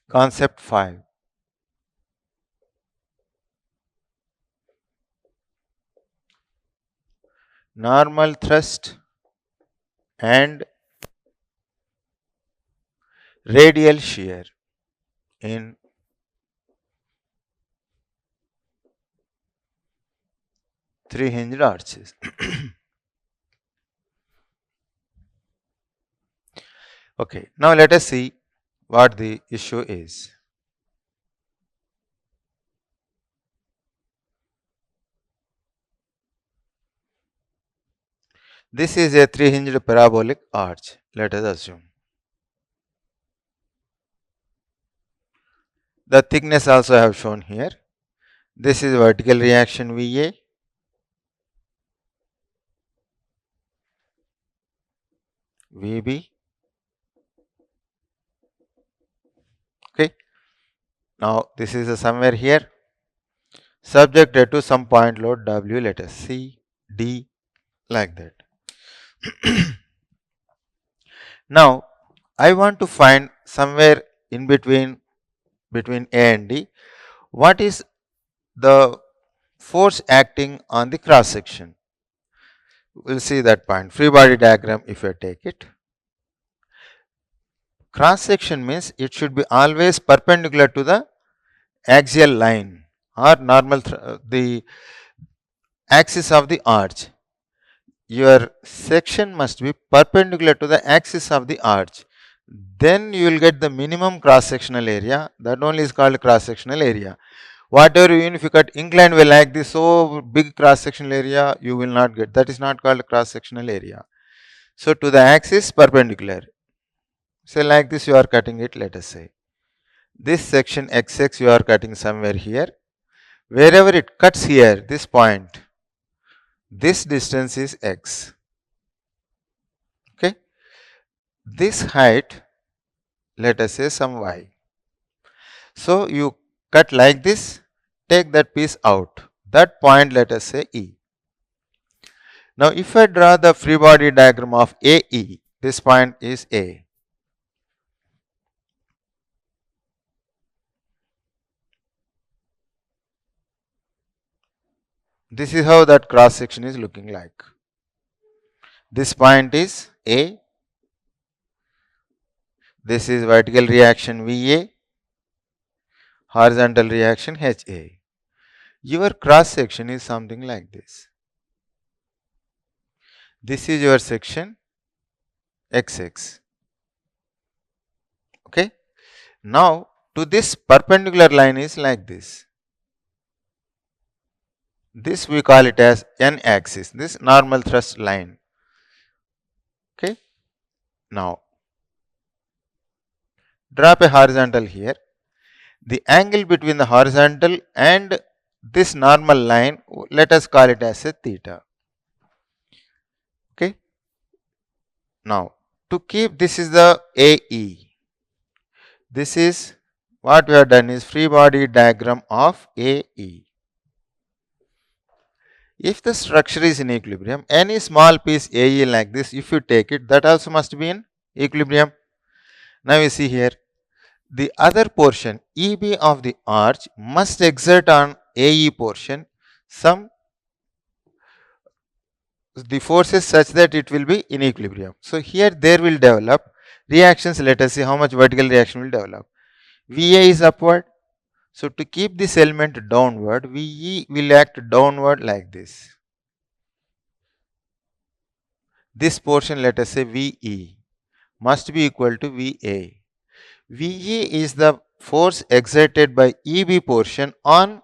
Concept 5. Normal thrust and radial shear in three-hinged arches. Okay, now let us see what the issue is. This is a three-hinged parabolic arch, let us assume. The thickness also I have shown here. This is vertical reaction VA. VB. Okay. Now this is somewhere here, subjected to some point load W, let us C, D, like that. Now I want to find somewhere in between A and D, what is the force acting on the cross section. We will see that point. Free body diagram, if you take it, cross section means it should be always perpendicular to the axial line or normal the axis of the arch. Your section must be perpendicular to the axis of the arch. Then you will get the minimum cross sectional area. That only is called cross sectional area. Whatever, even if you cut inclined way like this, so big cross sectional area you will not get. That is not called cross sectional area. So to the axis perpendicular. Say like this you are cutting it, let us say. This section XX you are cutting somewhere here. Wherever it cuts here, this point, this distance is X. Okay. This height, let us say some Y. So you cut like this, take that piece out. That point, let us say E. Now if I draw the free body diagram of AE, this point is A. This is how that cross section is looking like. This point is A. This is vertical reaction VA, horizontal reaction HA. Your cross section is something like this. This is your section XX. Okay. Now to this perpendicular line is like this. This we call it as N axis, this normal thrust line. Okay. Now drop a horizontal here. The angle between the horizontal and this normal line, let us call it as a theta. Okay. Now to keep, this is the AE. This is what we have done is free body diagram of AE. If the structure is in equilibrium, any small piece AE like this, if you take it, that also must be in equilibrium. Now you see here, the other portion EB of the arch must exert on AE portion some the forces such that it will be in equilibrium. So here there will develop reactions. Let us see how much vertical reaction will develop. VA is upward. So to keep this element downward, VE will act downward like this. This portion, let us say VE, must be equal to VA. VE is the force exerted by EB portion on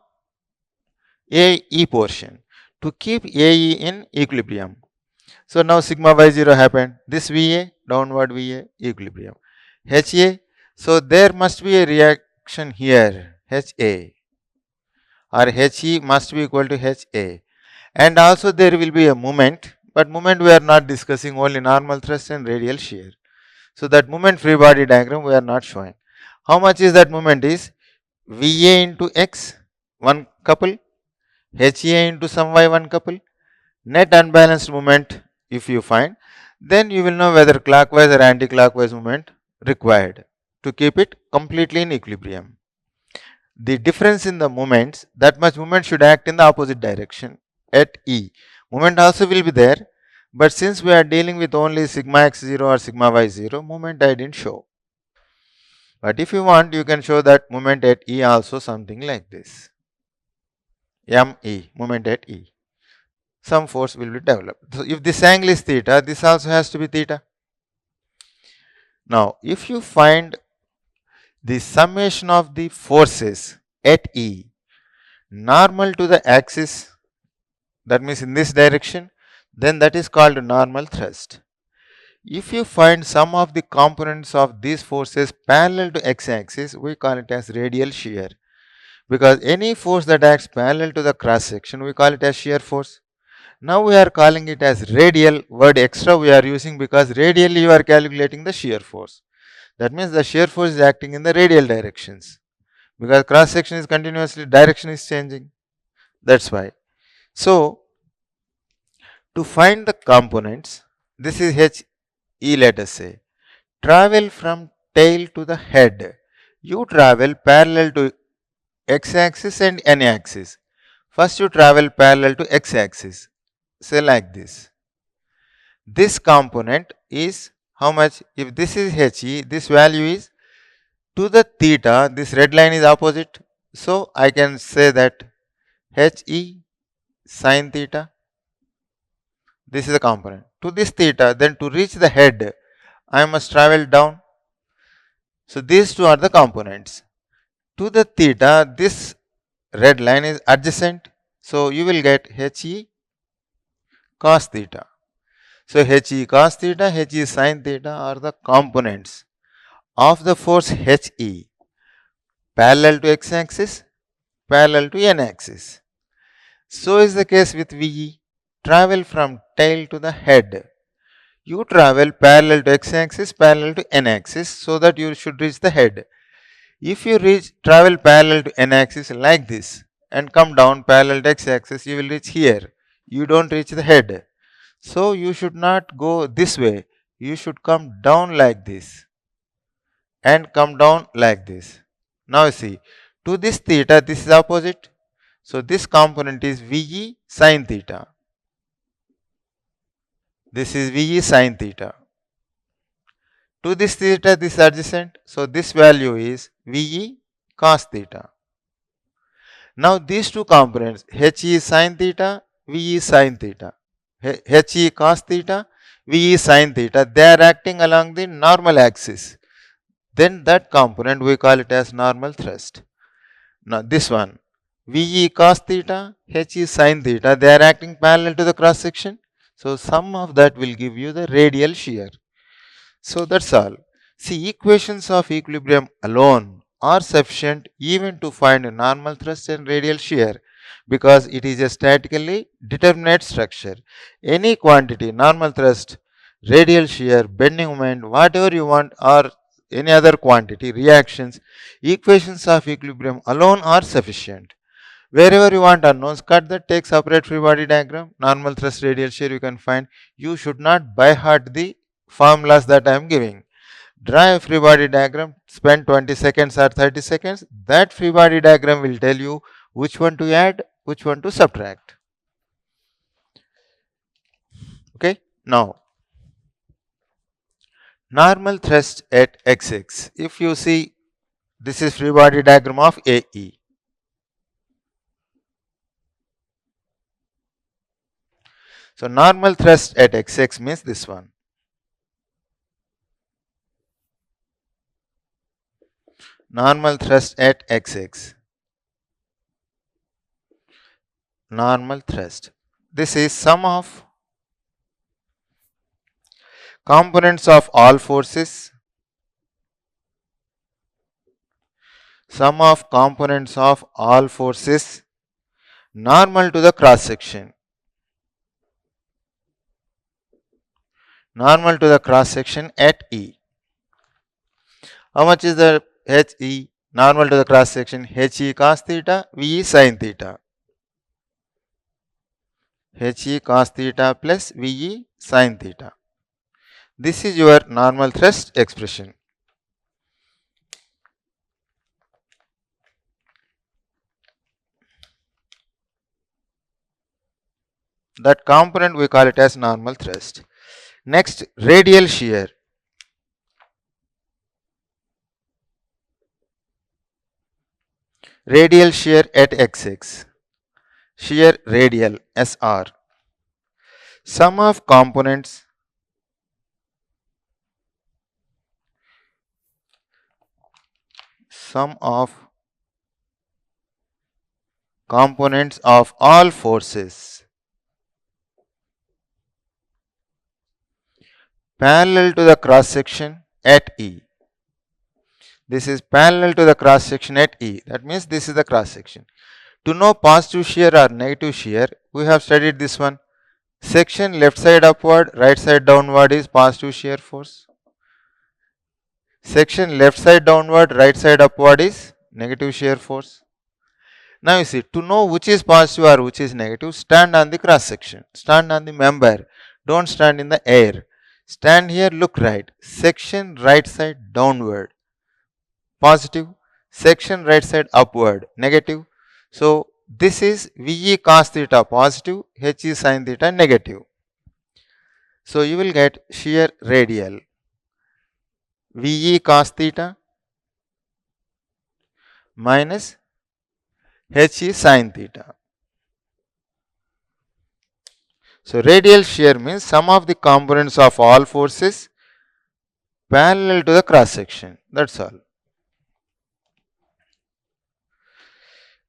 AE portion to keep AE in equilibrium. So now sigma y0 happened. This VA, downward VA, equilibrium. HA, so there must be a reaction here, HA. or HE must be equal to HA. And also there will be a moment, but moment we are not discussing, only normal thrust and radial shear. So that moment free body diagram we are not showing. How much is that moment is VA into X, one couple, HA into some Y, one couple, net unbalanced moment if you find, then you will know whether clockwise or anti-clockwise moment required to keep it completely in equilibrium. The difference in the moments, that much moment should act in the opposite direction at E. Moment also will be there, but since we are dealing with only sigma x0 or sigma y0, moment I didn't show. But if you want, you can show that moment at E also something like this. ME, moment at E. Some force will be developed. So if this angle is theta, this also has to be theta. Now, if you find the summation of the forces at E normal to the axis, that means in this direction, then that is called normal thrust. If you find some of the components of these forces parallel to x-axis, we call it as radial shear. Because any force that acts parallel to the cross section, we call it as shear force. Now we are calling it as radial, word extra we are using because radially you are calculating the shear force. That means the shear force is acting in the radial directions. Because cross section is continuously, direction is changing. That's why. So, to find the components, this is HE, let us say. Travel from tail to the head. You travel parallel to x-axis and n-axis. First you travel parallel to x-axis. Say like this. This component is how much? If this is HE, this value is to the theta, this red line is opposite. So I can say that HE sine theta, this is the component. To this theta, then to reach the head, I must travel down. So these two are the components. To the theta, this red line is adjacent. So you will get HE cos theta. So HE cos theta, HE sin theta are the components of the force HE parallel to x-axis, parallel to n-axis. So is the case with VE. Travel from tail to the head. You travel parallel to x-axis, parallel to n-axis, so that you should reach the head. If you travel parallel to n-axis like this and come down parallel to x-axis, you will reach here. You don't reach the head. So you should not go this way. You should come down like this and come down like this. Now see, to this theta, this is opposite. So this component is VE sin theta. This is VE sin theta. To this theta, this is adjacent. So this value is VE cos theta. Now these two components, HE sin theta, VE sin theta, HE cos theta, VE sin theta, they are acting along the normal axis. Then that component we call it as normal thrust. Now this one, VE cos theta, HE sin theta, they are acting parallel to the cross section. So sum of that will give you the radial shear. So that's all. See, equations of equilibrium alone are sufficient even to find a normal thrust and radial shear because it is a statically determinate structure. Any quantity, normal thrust, radial shear, bending moment, whatever you want, or any other quantity, reactions, equations of equilibrium alone are sufficient. Wherever you want unknowns, cut that, take separate free body diagram, normal thrust, radial shear you can find. You should not by heart the formulas that I am giving. Draw a free body diagram, spend 20 seconds or 30 seconds. That free body diagram will tell you which one to add, which one to subtract. Okay, now normal thrust at x-axis. If you see, this is free body diagram of AE. So normal thrust at x-axis means this one. Normal thrust at x-axis. Normal thrust. This is sum of components of all forces. Sum of components of all forces normal to the cross section. Normal to the cross section at E. How much is the HE? Normal to the cross section, HE cos theta, VE sin theta. HE cos theta plus VE sin theta. This is your normal thrust expression. That component we call it as normal thrust. Next, radial shear. Radial shear at XX. Shear radial SR. Sum of components of all forces parallel to the cross section at E. This is parallel to the cross section at E. That means this is the cross section. To know positive shear or negative shear, we have studied this one. Section left side upward, right side downward is positive shear force. Section left side downward, right side upward is negative shear force. Now you see, to know which is positive or which is negative, stand on the cross section, stand on the member, don't stand in the air. Stand here, look right. Section right side downward, positive. Section right side upward, negative. So this is VE cos theta positive, HE sin theta negative. So you will get shear radial VE cos theta minus HE sin theta. So radial shear means sum of the components of all forces parallel to the cross section. That's all.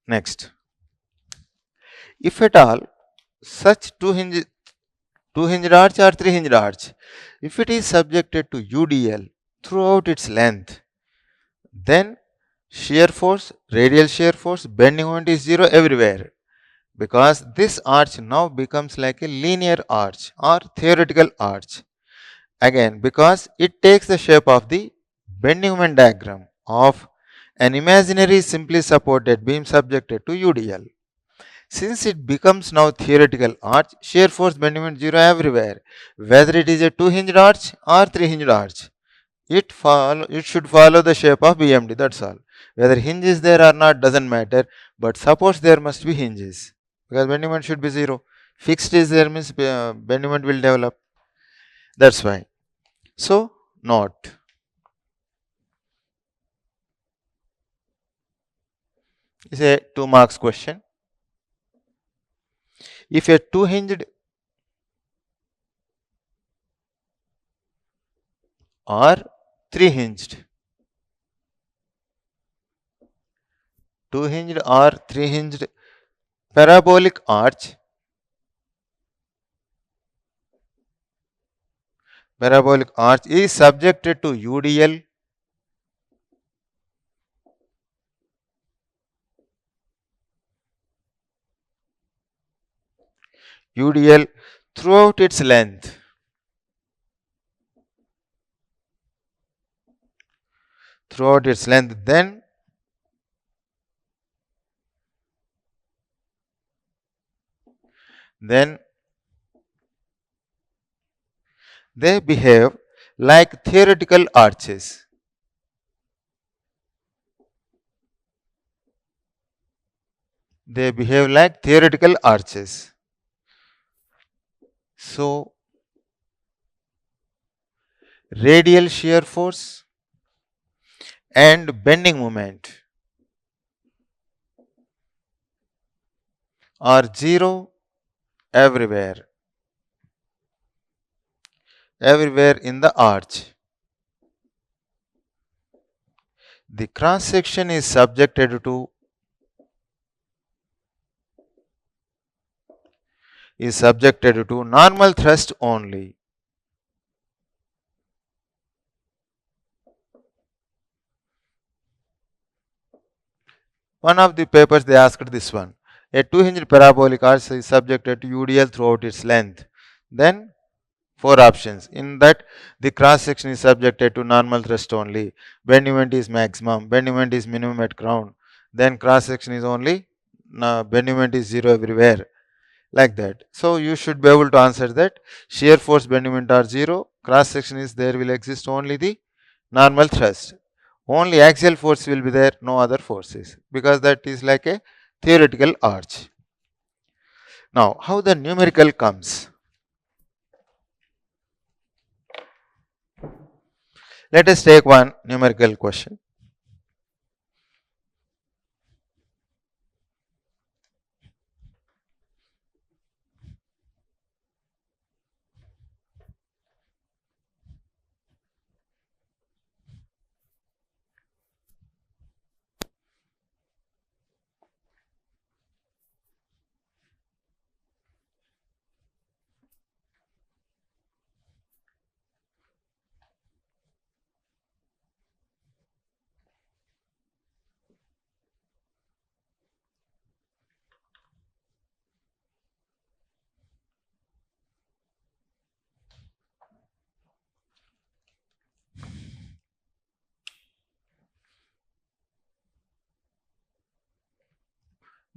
Next, if at all such two hinged arch or three hinged arch, if it is subjected to UDL throughout its length, then shear force, radial shear force, bending moment is zero everywhere, because this arch now becomes like a linear arch or theoretical arch. Again, because it takes the shape of the bending moment diagram of an imaginary simply supported beam subjected to UDL. Since it becomes now theoretical arch, shear force bending moment zero everywhere, whether it is a two hinged arch or three hinged arch. It should follow the shape of BMD, that's all. Whether hinge is there or not doesn't matter, but suppose there must be hinges, because bending moment should be zero. Fixed is there means bending moment will develop. That's why. So, note. It's a 2 marks question. If a two hinged or three hinged, two hinged or three hinged parabolic arch is subjected to UDL throughout its length. Then they behave like theoretical arches. So, radial shear force and bending moment are zero everywhere in the arch. The cross section is subjected to normal thrust only. One of the papers they asked this one. A two-hinged parabolic arch is subjected to UDL throughout its length. Then four options. In that, the cross section is subjected to normal thrust only. Bend moment is maximum. Bend moment is minimum at ground. Then cross section is only bend moment is zero everywhere. Like that. So you should be able to answer that. Shear force, bend moment are zero. Cross section is there will exist only the normal thrust. Only axial force will be there, no other forces, because that is like a theoretical arch. Now, how the numerical comes? Let us take one numerical question.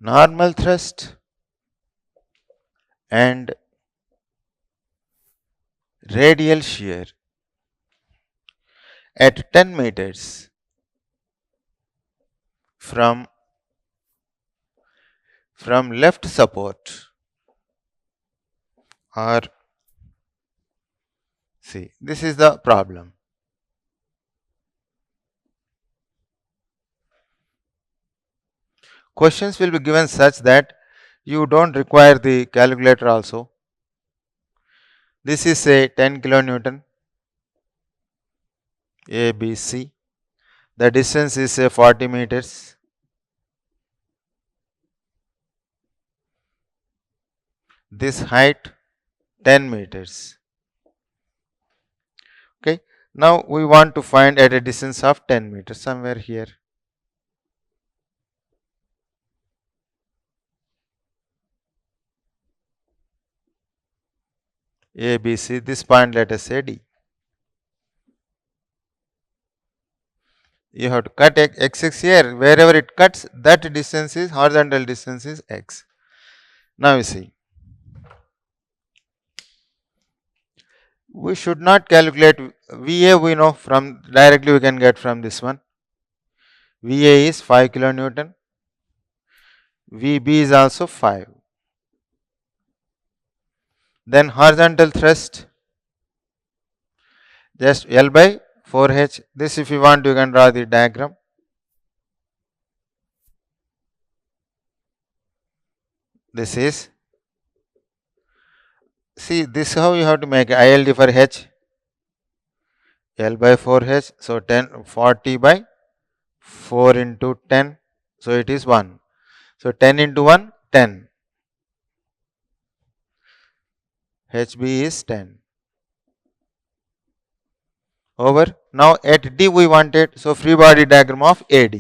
Normal thrust and radial shear at 10 meters from left support, or see, this is the problem. Questions will be given such that you don't require the calculator also. This is say 10 kilonewton ABC. The distance is say 40 meters. This height 10 meters. Okay. Now we want to find at a distance of 10 meters somewhere here. ABC, this point let us say D. You have to cut x here. Wherever it cuts, that distance is horizontal distance is x. Now you see, we should not calculate VA. We know from directly we can get from this one. VA is 5 kilonewton. VB is also 5. Then horizontal thrust, just L by 4H. This, if you want, you can draw the diagram. This is, see, this how you have to make ILD for H. L by 4H. So 40 by 4 into 10. So it is 1. So 10 into 1, 10. HB is 10. Over. Now at D we wanted, so free body diagram of AD.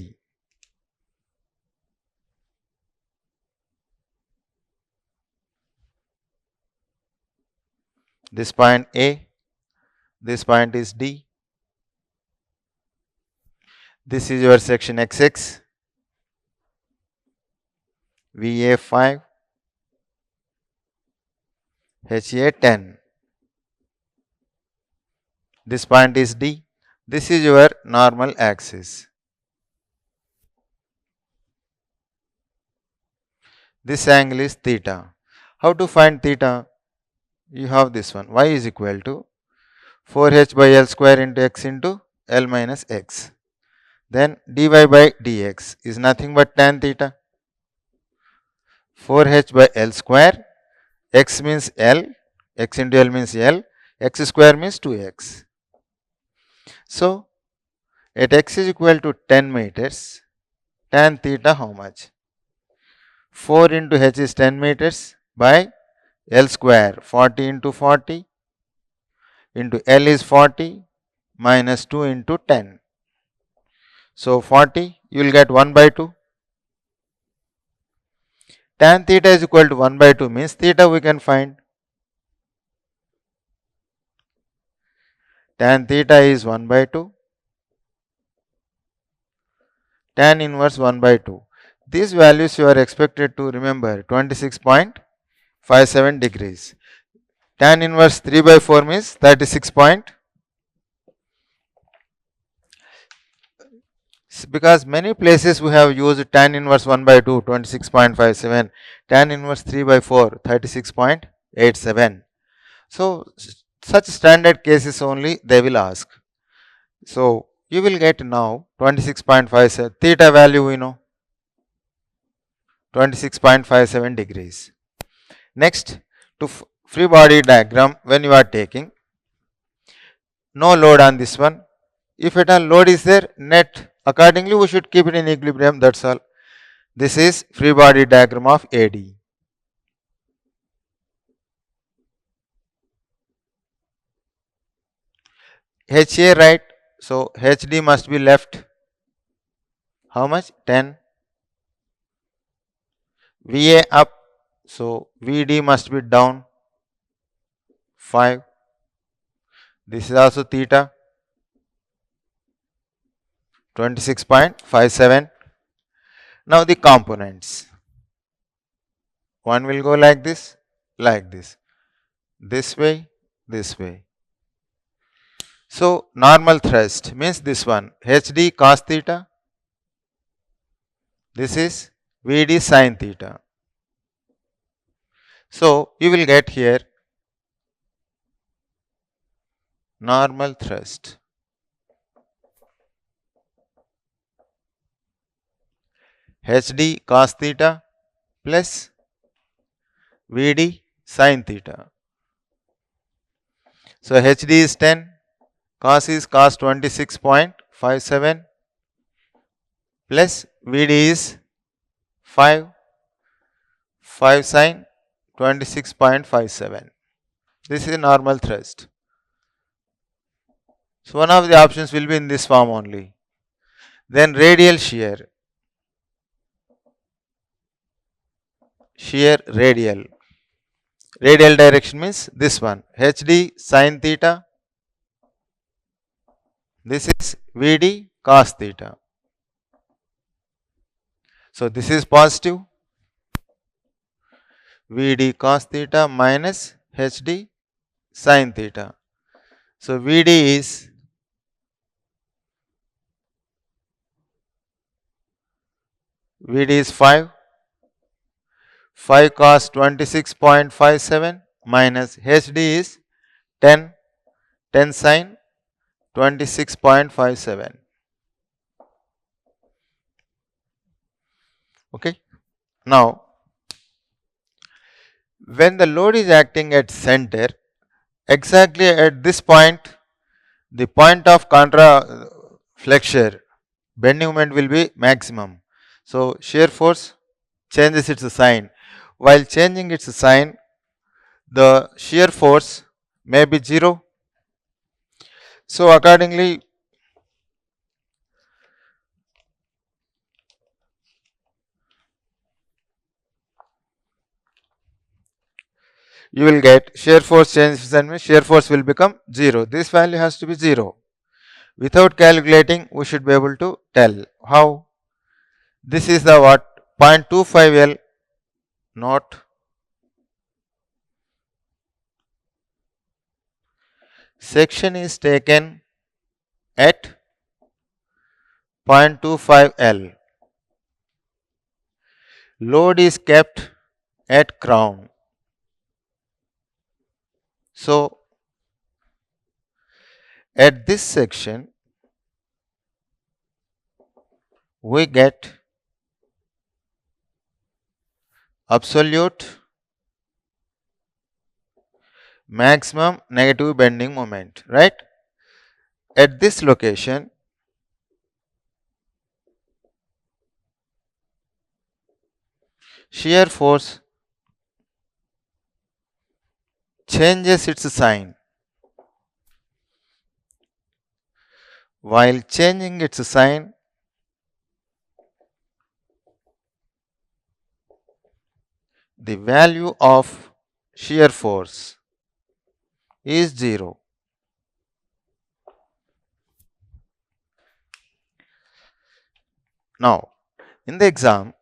This point A, this point is D. This is your section XX. VA 5, HA 10. This point is D. This is your normal axis. This angle is theta. How to find theta? You have this one. Y is equal to 4h by L square into x into L minus x. Then dy by dx is nothing but tan theta. 4h by L square, x means L, x into L means L, x square means 2x. So, at x is equal to 10 meters, tan theta how much? 4 into h is 10 meters by L square, 40 into 40 into L is 40 minus 2 into 10. So 40, you will get 1 by 2. Tan theta is equal to 1 by 2 means theta we can find. Tan theta is 1 by 2. Tan inverse 1 by 2. These values you are expected to remember 26.57 degrees. Tan inverse 3 by 4 means 36. Because many places we have used tan inverse 1 by 2 26.57, tan inverse 3 by 4 36.87. So such standard cases only they will ask. So you will get now 26.57 theta value we know 26.57 degrees. Next, to free body diagram, when you are taking no load on this one, if at all load is there, net accordingly we should keep it in equilibrium, that's all. This is free body diagram of AD. HA right, so HD must be left. How much? 10. VA up, so VD must be down 5. This is also theta 26.57. Now the components. One will go like this, this way, this way. So normal thrust means this one HD cos theta. This is VD sin theta. So you will get here normal thrust. HD cos theta plus VD sin theta. So HD is 10, cos is cos 26.57 plus VD is 5 sin 26.57. This is normal thrust. So one of the options will be in this form only. Then radial shear. Shear radial. Radial direction means this one HD sin theta. This is VD cos theta. So this is positive. VD cos theta minus HD sin theta. So VD is VD is 5 cos 26.57 minus HD is 10 sin 26.57. Okay. Now when the load is acting at center, exactly at this point, the point of contra flexure bending moment will be maximum. So shear force changes its sign. While changing its sign, the shear force may be 0. So accordingly, you will get shear force changes and shear force will become 0. This value has to be 0. Without calculating, we should be able to tell how. This is the what? 0.25 L, not section is taken at 0.25 L. Load is kept at crown. So at this section, we get absolute maximum negative bending moment, right? At this location, shear force changes its sign. While changing its sign, the value of shear force is 0. Now, in the exam,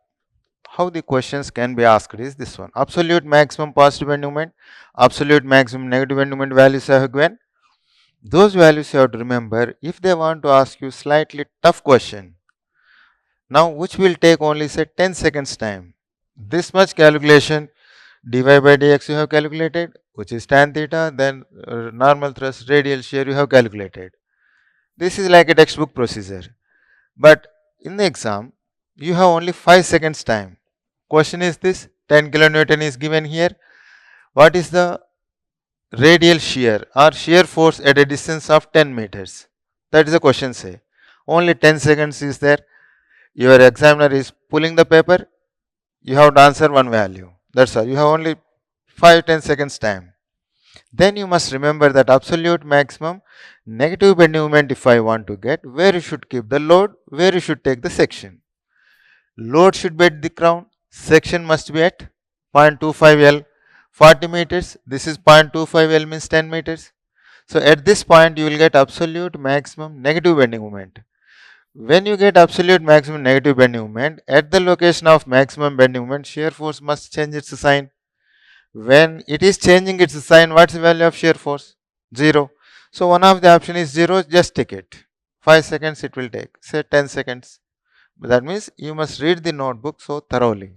how the questions can be asked is this one: absolute maximum positive bending moment, absolute maximum negative bending moment values I have given. Those values you have to remember if they want to ask you slightly tough question. Now, which will take only say 10 seconds time. This much calculation dy by dx you have calculated, which is tan theta, then normal thrust, radial shear you have calculated. This is like a textbook procedure. But in the exam, you have only 5 seconds time. Question is this: 10 kilonewton is given here. What is the radial shear or shear force at a distance of 10 meters? That is the question say. Only 10 seconds is there. Your examiner is pulling the paper. You have to answer one value. That's all. You have only 5-10 seconds time. Then you must remember that absolute maximum negative bending moment if I want to get, where you should keep the load, where you should take the section. Load should be at the crown, section must be at 0.25 L, 40 meters, this is 0.25 L means 10 meters. So at this point you will get absolute maximum negative bending moment. When you get absolute maximum negative bending moment, at the location of maximum bending moment, shear force must change its sign. When it is changing its sign, what's the value of shear force? 0. So one of the option is 0, just take it. 5 seconds it will take, say 10 seconds. That means you must read the notebook so thoroughly.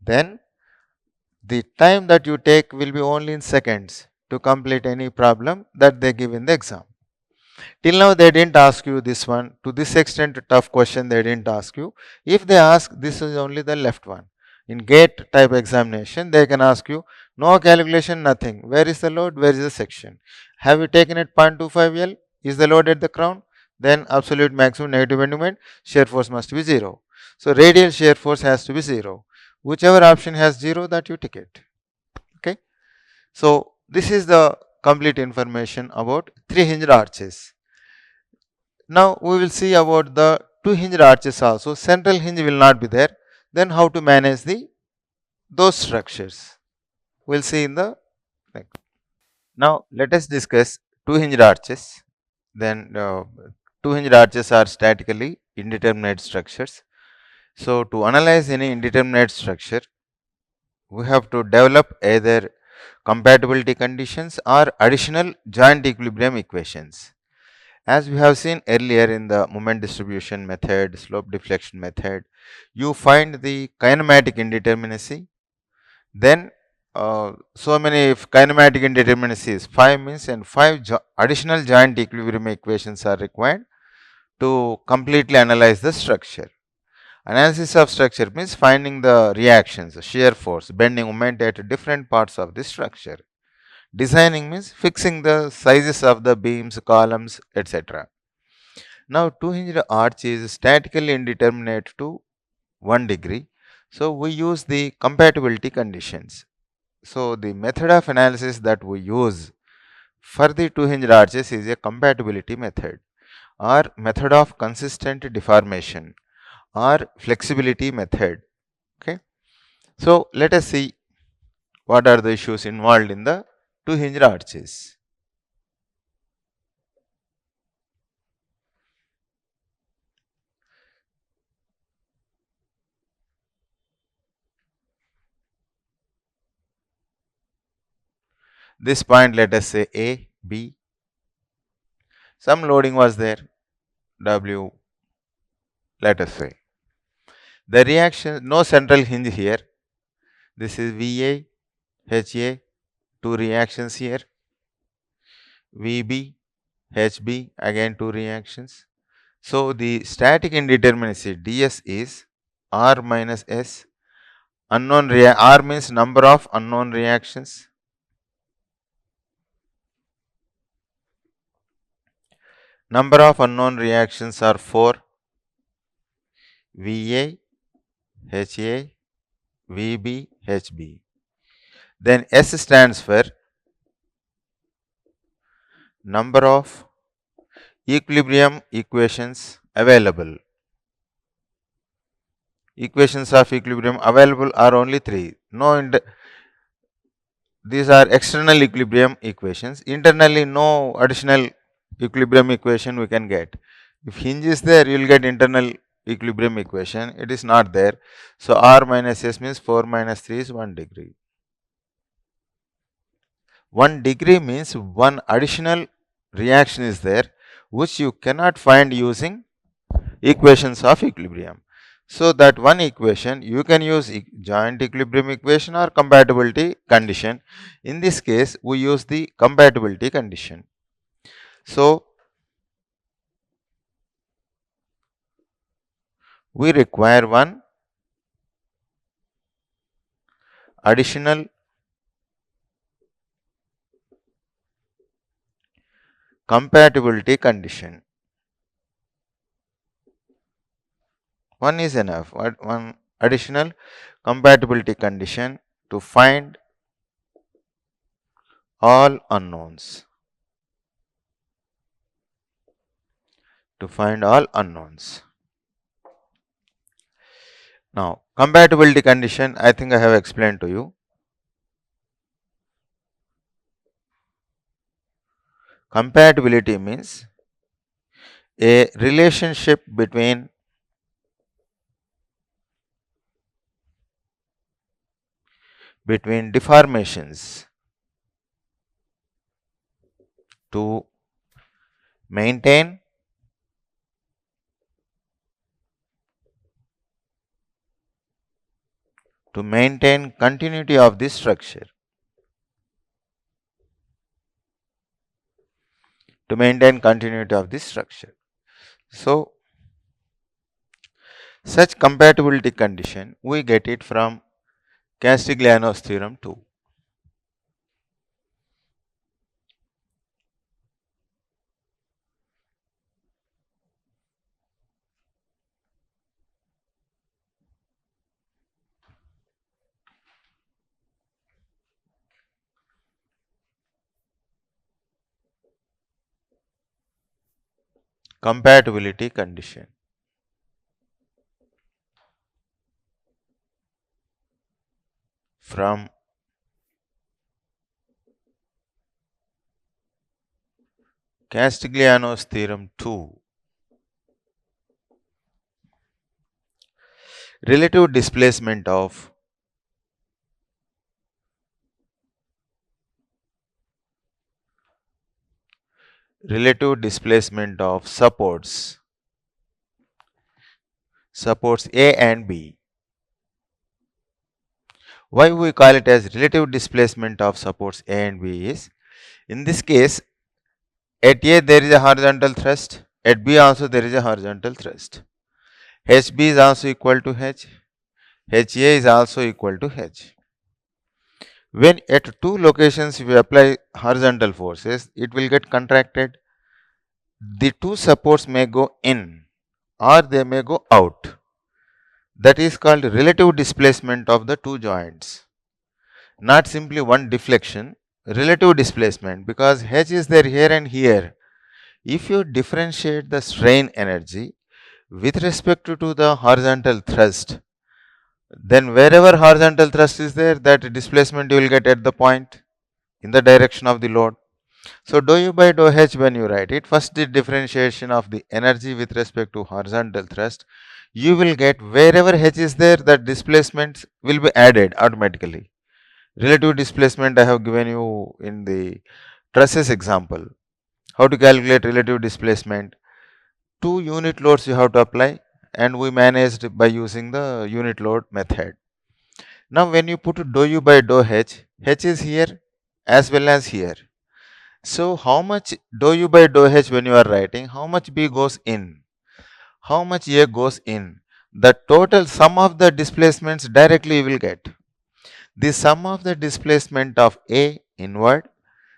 Then the time that you take will be only in seconds to complete any problem that they give in the exam. Till now they didn't ask you this one. To this extent tough question they didn't ask you. If they ask, this is only the left one. In GATE type examination they can ask you no calculation, nothing. Where is the load? Where is the section? Have you taken it 0.25 L? Is the load at the crown? Then absolute maximum negative bending moment, shear force must be 0. So radial shear force has to be 0. Whichever option has 0, that you take it. Okay. So this is the complete information about 3 hinged arches. Now we will see about the 2 hinged arches also. Central hinge will not be there. Then how to manage those structures. We will see in the next. Now let us discuss 2 hinged arches. Then 2 hinged arches are statically indeterminate structures. So to analyze any indeterminate structure, we have to develop either compatibility conditions or additional joint equilibrium equations. As we have seen earlier in the moment distribution method, slope deflection method, you find the kinematic indeterminacy. Then so many kinematic indeterminacies, 5 means, and 5 additional joint equilibrium equations are required to completely analyze the structure. Analysis of structure means finding the reactions, shear force, bending moment at different parts of the structure. Designing means fixing the sizes of the beams, columns, etc. Now, 2 hinged arch is statically indeterminate to 1 degree. So, we use the compatibility conditions. So, the method of analysis that we use for the 2 hinged arches is a compatibility method or method of consistent deformation or flexibility method. Okay. So, let us see what are the issues involved in the 2 hinged arches. This point, let us say A, B. Some loading was there, W, let us say. The reaction, no central hinge here. This is VA, HA, two reactions here. VB, HB, again two reactions. So the static indeterminacy ds is R minus S. Unknown R means number of unknown reactions. Number of unknown reactions are 4. VA, HA, VB, HB. Then S stands for number of equilibrium equations available. Equations of equilibrium available are only 3. these are external equilibrium equations. Internally, no additional equilibrium equation we can get. If hinge is there, you will get internal equilibrium equation. It is not there. So, R minus S means 4 minus 3 is 1 degree. 1 degree means one additional reaction is there, which you cannot find using equations of equilibrium. So, that one equation you can use joint equilibrium equation or compatibility condition. In this case, we use the compatibility condition. So, we require one additional compatibility condition. One is enough, one additional compatibility condition to find all unknowns. Now, compatibility condition, I think I have explained to you. Compatibility means a relationship between deformations to maintain continuity of the structure. So, such compatibility condition we get it from Castigliano's theorem 2. Compatibility condition. From Castigliano's theorem 2, relative displacement of supports A and B. Why we call it as relative displacement of supports A and B is, in this case, at A there is a horizontal thrust, at B also there is a horizontal thrust. HB is also equal to H, HA is also equal to H. When at two locations we apply horizontal forces, it will get contracted. The two supports may go in or they may go out. That is called relative displacement of the two joints. Not simply one deflection, relative displacement, because H is there here and here. If you differentiate the strain energy with respect to the horizontal thrust, then wherever horizontal thrust is there, that displacement you will get at the point in the direction of the load. So, dou U by dou H, when you write it, first the differentiation of the energy with respect to horizontal thrust, you will get wherever H is there, that displacement will be added automatically. Relative displacement I have given you in the trusses example. How to calculate relative displacement? Two unit loads you have to apply, and we managed by using the unit load method. Now, when you put dou U by dou H, H is here as well as here. So, how much dou U by dou H when you are writing, how much B goes in, how much A goes in, the total sum of the displacements directly you will get. The sum of the displacement of A inward,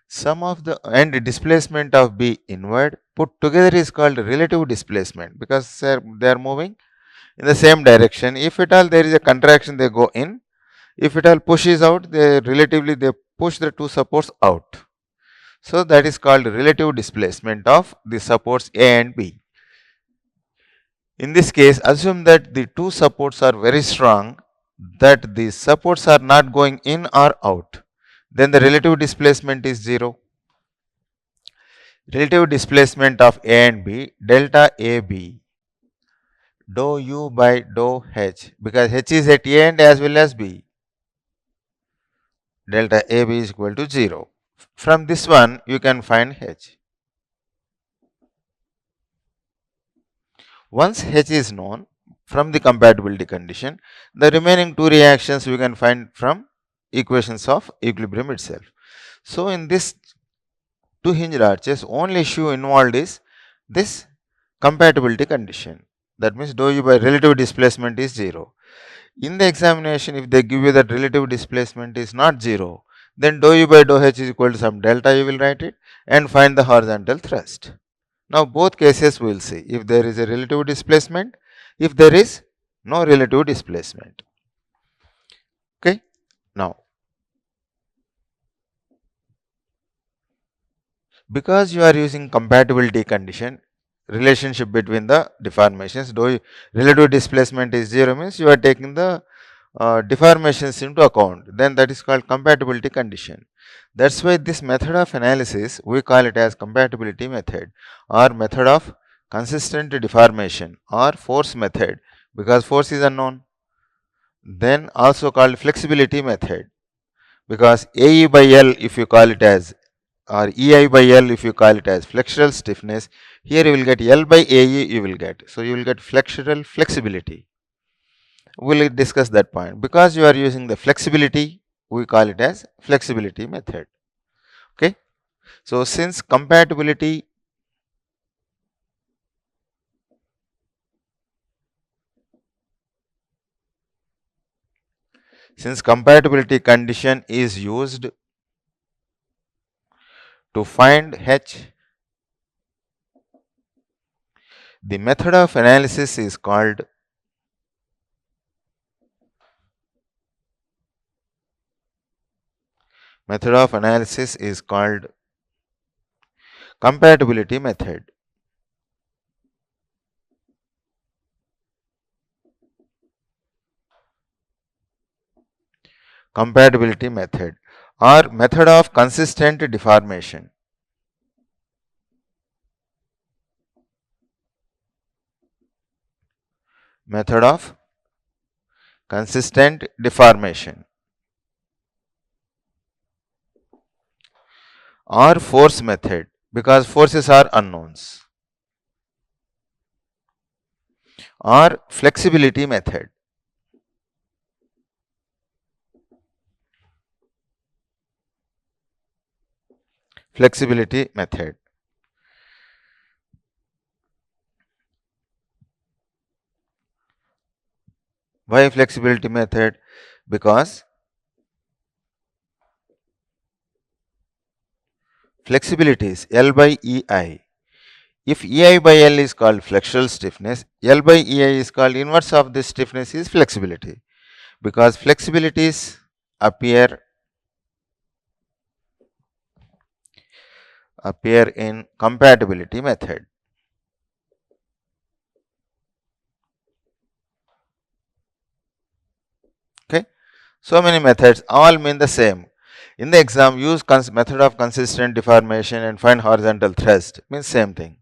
sum of the and displacement of B inward put together is called relative displacement, because they are moving in the same direction. If at all there is a contraction, they go in. If at all push is out, they push the two supports out. So, that is called relative displacement of the supports A and B. In this case, assume that the two supports are very strong that the supports are not going in or out, then the relative displacement is 0. Relative displacement of A and B, delta AB, dou U by dou H, because H is at A end as well as B. Delta AB is equal to 0. From this one, you can find H. Once H is known from the compatibility condition, the remaining two reactions we can find from equations of equilibrium itself. So, in this two hinged arches, only issue involved is this compatibility condition. That means dou U by relative displacement is 0. In the examination, if they give you that relative displacement is not 0, then dou U by dou H is equal to some delta, you will write it and find the horizontal thrust. Now, both cases we will see if there is a relative displacement, if there is no relative displacement. Okay. Now, because you are using compatibility condition, relationship between the deformations, though relative displacement is 0 means you are taking the deformations into account, then that is called compatibility condition. That's why this method of analysis we call it as compatibility method or method of consistent deformation or force method, because force is unknown. Then also called flexibility method, because AE by L if you call it as, or EI by L if you call it as flexural stiffness, here you will get L by AE you will get. So, you will get flexural flexibility. We will discuss that point. Because you are using the flexibility, we call it as flexibility method. Okay. So, since compatibility condition is used to find H, the method of analysis is called compatibility method. Compatibility method or method of consistent deformation. Method of consistent deformation or force method, because forces are unknowns, or flexibility method. Flexibility method. Why flexibility method? Because flexibility is L by EI. If EI by L is called flexural stiffness, L by EI is called inverse of this stiffness is flexibility, because flexibilities appear in compatibility method. Okay. So many methods all mean the same. In the exam, use method of consistent deformation and find horizontal thrust, means same thing.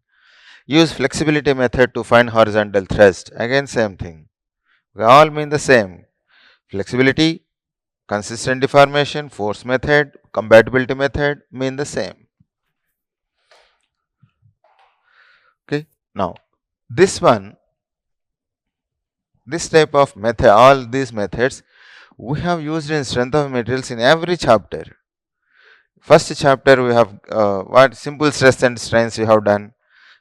Use flexibility method to find horizontal thrust, again same thing. They all mean the same. Flexibility, consistent deformation, force method, compatibility method mean the same. Okay. Now, this type of method, all these methods we have used in strength of materials in every chapter. First chapter we have what simple stress and strains we have done.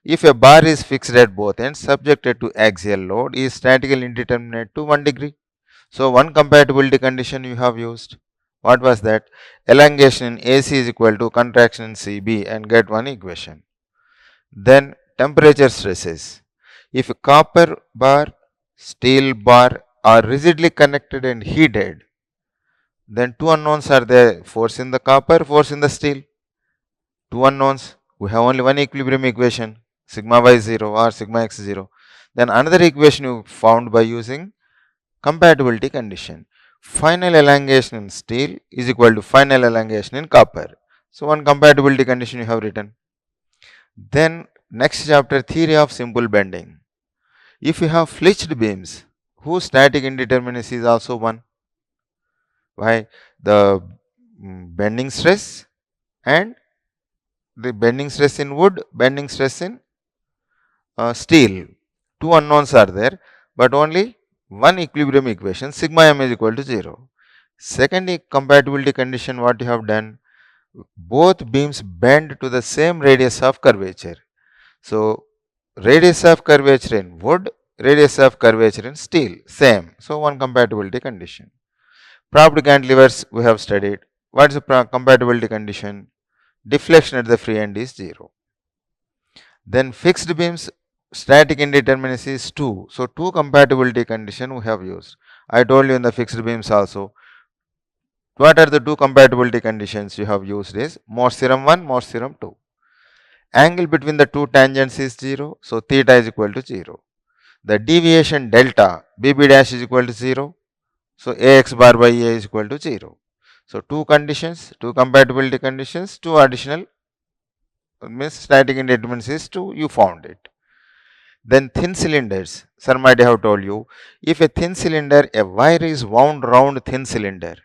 If a bar is fixed at both ends subjected to axial load is statically indeterminate to 1 degree. So, one compatibility condition you have used. What was that? Elongation in AC is equal to contraction in CB and get one equation. Then temperature stresses. If a copper bar, steel bar are rigidly connected and heated, then two unknowns are there, force in the copper, force in the steel. Two unknowns, we have only one equilibrium equation, sigma y 0 or sigma x 0. Then another equation you found by using Compatibility condition. Final elongation in steel is equal to final elongation in copper. So one compatibility condition you have written. Then next chapter, theory of simple bending. If you have flitched beams whose static indeterminacy is also 1, why the bending stress and the bending stress in wood, bending stress in steel, two unknowns are there, but only one equilibrium equation, sigma m is equal to 0. Second compatibility condition, what you have done, both beams bend to the same radius of curvature. So radius of curvature in wood, radius of curvature in steel, same. So one compatibility condition. Propped cantilevers we have studied. What is the compatibility condition? Deflection at the free end is 0. Then fixed beams, static indeterminacy is 2. So two compatibility condition we have used. I told you in the fixed beams also. What are the two compatibility conditions you have used is Morse theorem 1, Morse theorem 2. Angle between the two tangents is 0. So theta is equal to 0. The deviation delta BB dash is equal to 0. So AX bar by A is equal to 0. So two conditions, two compatibility conditions, two additional means static indeterminacy is 2, you found it. Then thin cylinders, sir might have told you, if a thin cylinder, a wire is wound round thin cylinder.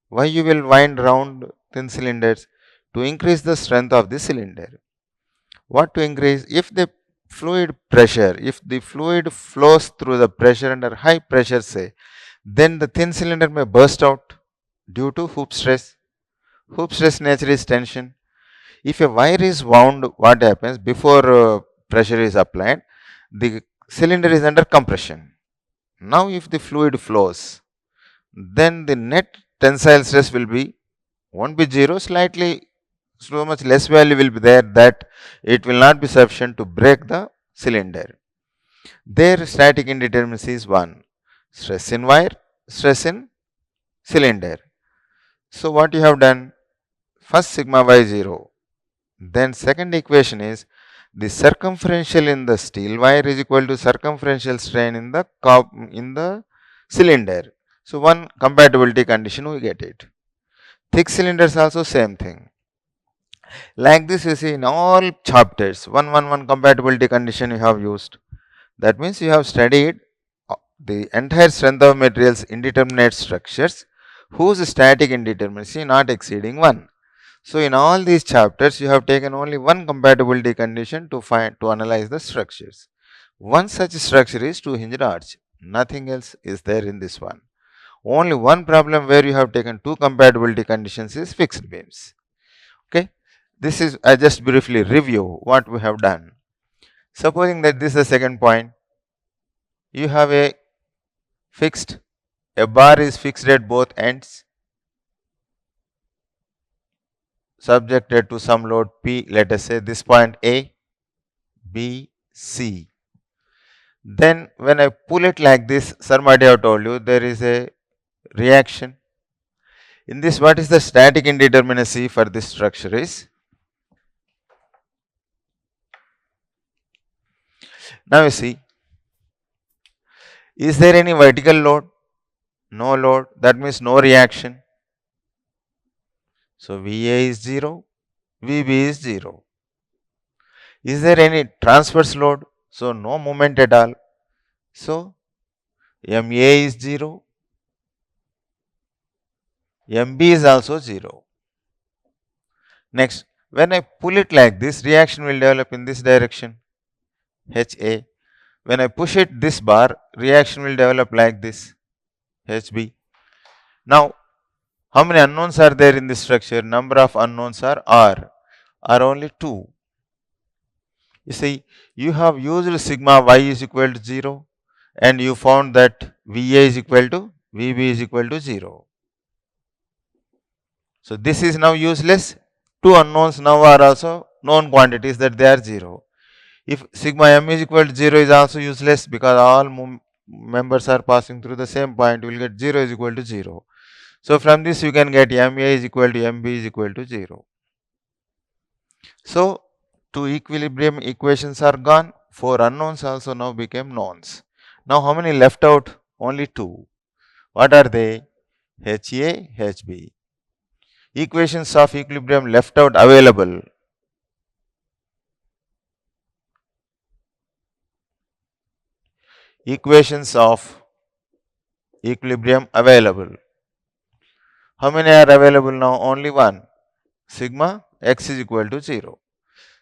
Why you will wind round thin cylinders? To increase the strength of the cylinder. What to increase? If the fluid pressure, if the fluid flows through the pressure under high pressure say, then the thin cylinder may burst out due to hoop stress. Hoop stress nature is tension. If a wire is wound, what happens before pressure is applied? The cylinder is under compression. Now if the fluid flows, then the net tensile stress will be, won't be 0, slightly so much less value will be there that it will not be sufficient to break the cylinder. Their static indeterminacy is 1. Stress in wire, stress in cylinder. So what you have done? First sigma y 0. Then second equation is the circumferential in the steel wire is equal to circumferential strain in the cylinder. So one compatibility condition we get it. Thick cylinders also same thing. Like this you see in all chapters, one compatibility condition you have used. That means you have studied the entire strength of materials indeterminate structures whose static indeterminacy not exceeding 1. So in all these chapters you have taken only one compatibility condition to analyze the structures. One such structure is two-hinged arch. Nothing else is there in this one. Only one problem where you have taken two compatibility conditions is fixed beams. Okay. This is, I just briefly review what we have done. Supposing that this is the second point, you have a bar is fixed at both ends, subjected to some load P, let us say this point A, B, C. Then when I pull it like this, sir might have told you there is a reaction. In this, what is the static indeterminacy for this structure is? Now you see, is there any vertical load? No load, that means no reaction. So VA is 0, VB is 0. Is there any transverse load? So no moment at all. So MA is 0, MB is also 0. Next, when I pull it like this, reaction will develop in this direction, HA. When I push it this bar, reaction will develop like this, HB. Now, how many unknowns are there in this structure? Number of unknowns are only 2. You see, you have used sigma y is equal to 0 and you found that VA is equal to VB is equal to 0. So this is now useless. Two unknowns now are also known quantities that they are 0. If sigma m is equal to 0 is also useless because all members are passing through the same point, you will get 0 is equal to 0. So from this you can get MA is equal to MB is equal to 0. So two equilibrium equations are gone, 4 unknowns also now became knowns. Now how many left out? Only two. What are they? HA, HB. Equations of equilibrium left out available. Equations of equilibrium available. How many are available now? Only one. Sigma x is equal to 0.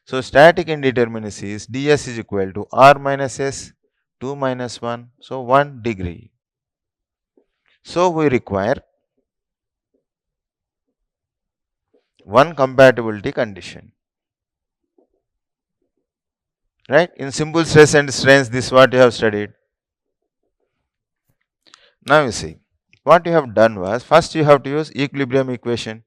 So static indeterminacy is ds is equal to r minus s 2 minus 1. So 1 degree. So we require one compatibility condition. Right? In simple stress and strains, this is what you have studied. Now you see, what you have done was, first you have to use equilibrium equation.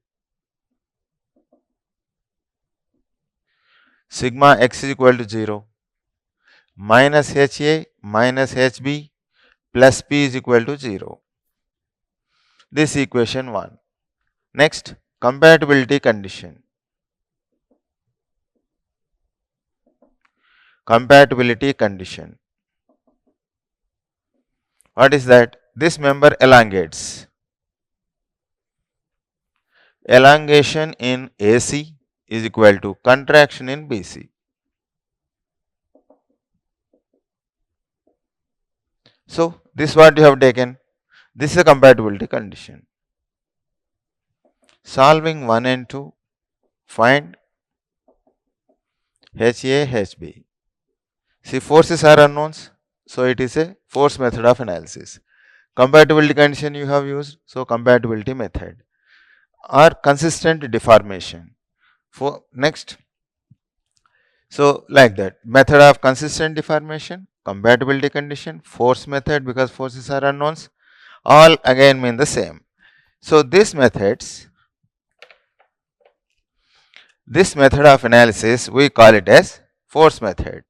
Sigma x is equal to 0 minus HA minus HB plus P is equal to 0. This equation 1. Next, compatibility condition. Compatibility condition. What is that? This member elongates. Elongation in AC is equal to contraction in BC. So, this what you have taken. This is a compatibility condition. Solving 1 and 2, find HA, HB. See, forces are unknowns, so it is a force method of analysis. Compatibility condition you have used, so compatibility method. Or consistent deformation. For next, so like that, method of consistent deformation, compatibility condition, force method because forces are unknowns, all again mean the same. So these methods, this method of analysis we call it as force method.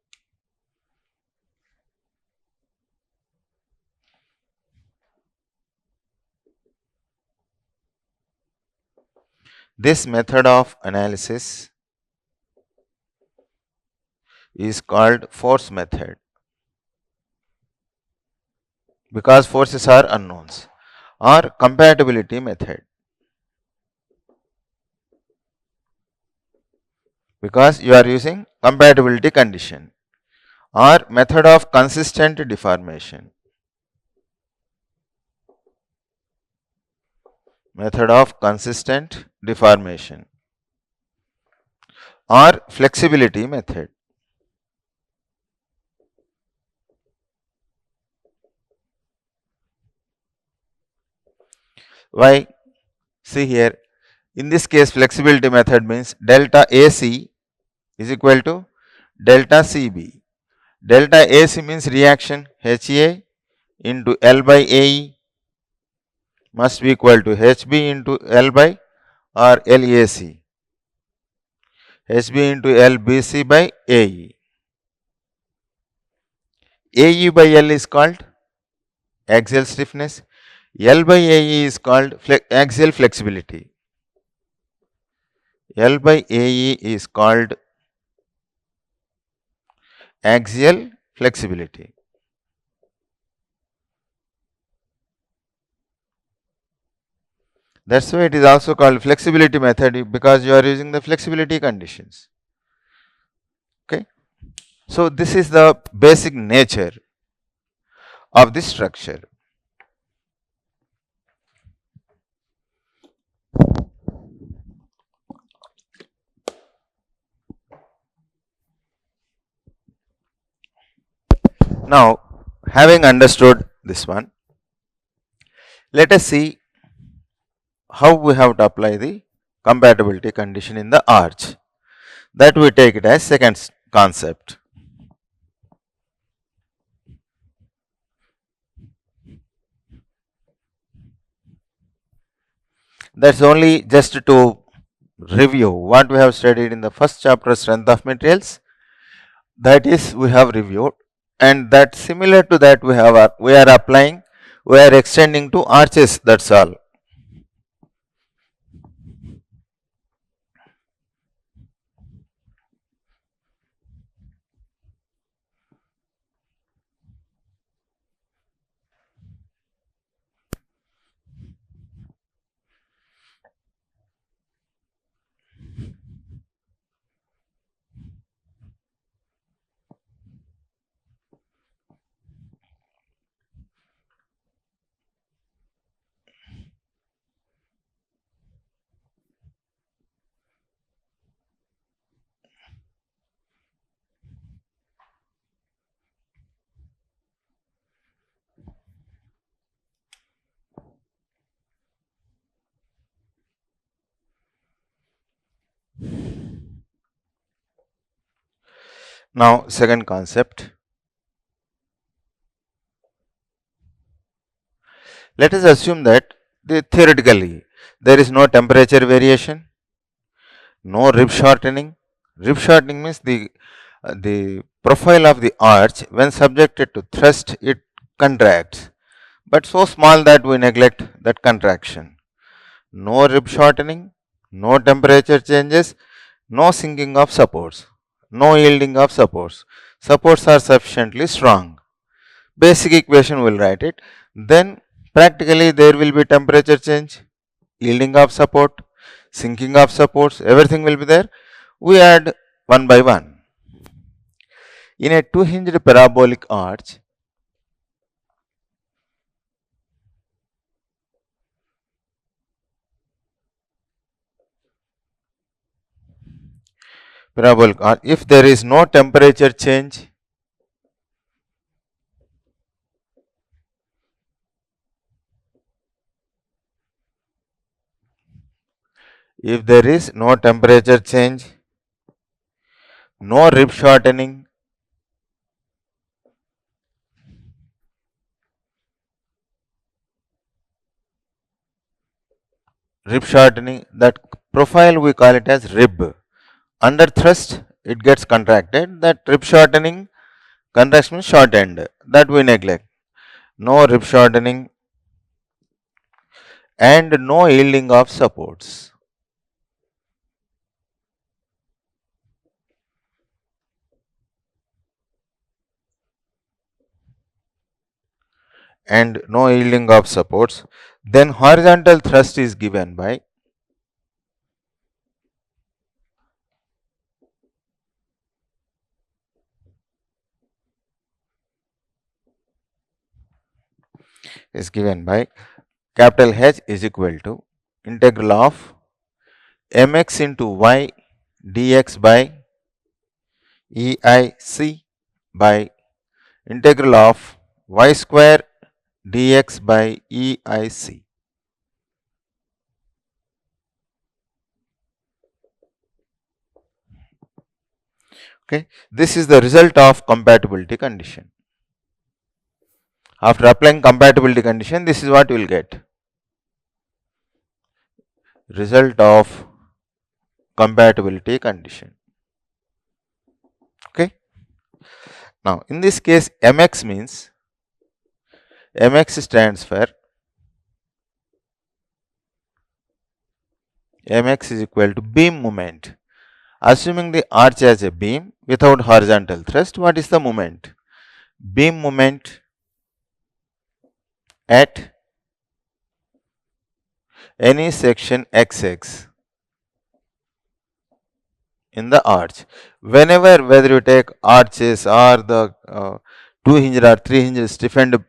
This method of analysis is called force method because forces are unknowns, or compatibility method because you are using compatibility condition, or method of consistent deformation. Method of consistent deformation or flexibility method. Why? See here, in this case flexibility method means delta AC is equal to delta CB. Delta AC means reaction HA into L by AE must be equal to HB into L by or LAC. HB into LBC by AE. AE by L is called axial stiffness. L by AE is called axial flexibility. L by AE is called axial flexibility. That's why it is also called flexibility method because you are using the flexibility conditions. Okay. So this is the basic nature of this structure. Now, having understood this one, let us see how we have to apply the compatibility condition in the arch. That we take it as second concept. That's only just to review what we have studied in the first chapter, strength of materials. That is we have reviewed, and that similar to that we are applying, we are extending to arches, that's all. Now, second concept. Let us assume that theoretically there is no temperature variation, no rib shortening. Rib shortening means the profile of the arch when subjected to thrust it contracts, but so small that we neglect that contraction. No rib shortening, no temperature changes, no sinking of supports, no yielding of supports. Supports are sufficiently strong. Basic equation will write it. Then practically there will be temperature change, yielding of support, sinking of supports, everything will be there. We add one by one. In a two-hinged parabolic arch, if there is no temperature change, if there is no temperature change, no rib shortening, that profile we call it as rib. Under thrust it gets contracted, that rib shortening, contraction means short end, that we neglect. No rib shortening and no yielding of supports. And no yielding of supports, then horizontal thrust is given by capital H is equal to integral of mx into y dx by EIC by integral of y square dx by EIC. Okay, this is the result of compatibility condition. After applying compatibility condition, this is what you will get. Result of compatibility condition. Okay. Now, in this case, mx means, mx stands for, mx is equal to beam moment. Assuming the arch as a beam without horizontal thrust, what is the moment? Beam moment at any section xx in the arch. Whenever, whether you take arches or the 2-hinged or 3-hinged stiffened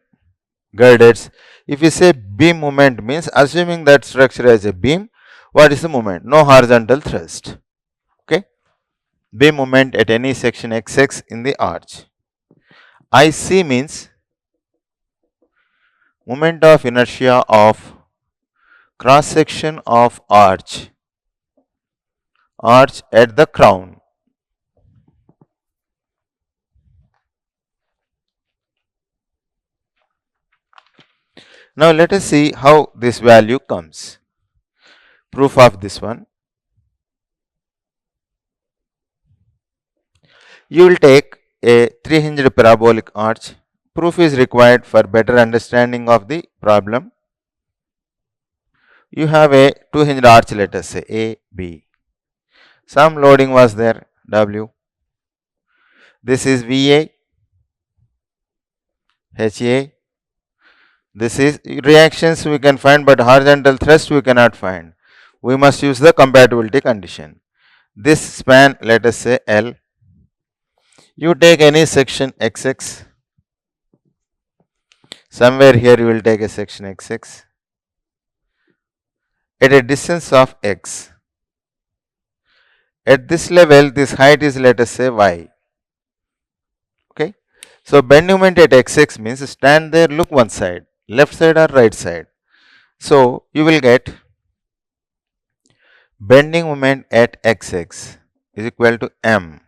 girders, if you say beam moment means assuming that structure as a beam, what is the moment? No horizontal thrust. Okay. Beam moment at any section xx in the arch. IC means moment of inertia of cross section of arch at the crown. Now let us see how this value comes. Proof of this one. You will take a 3-hinged parabolic arch. Proof is required for better understanding of the problem. You have a 2-hinged arch, let us say A, B. Some loading was there, W. This is VA, HA. This is reactions we can find, but horizontal thrust we cannot find. We must use the compatibility condition. This span, let us say L. You take any section XX. Somewhere here you will take a section XX at a distance of X. At this level, this height is, let us say, Y. Okay. So bending moment at XX means stand there, look one side, left side or right side. So you will get bending moment at XX is equal to M.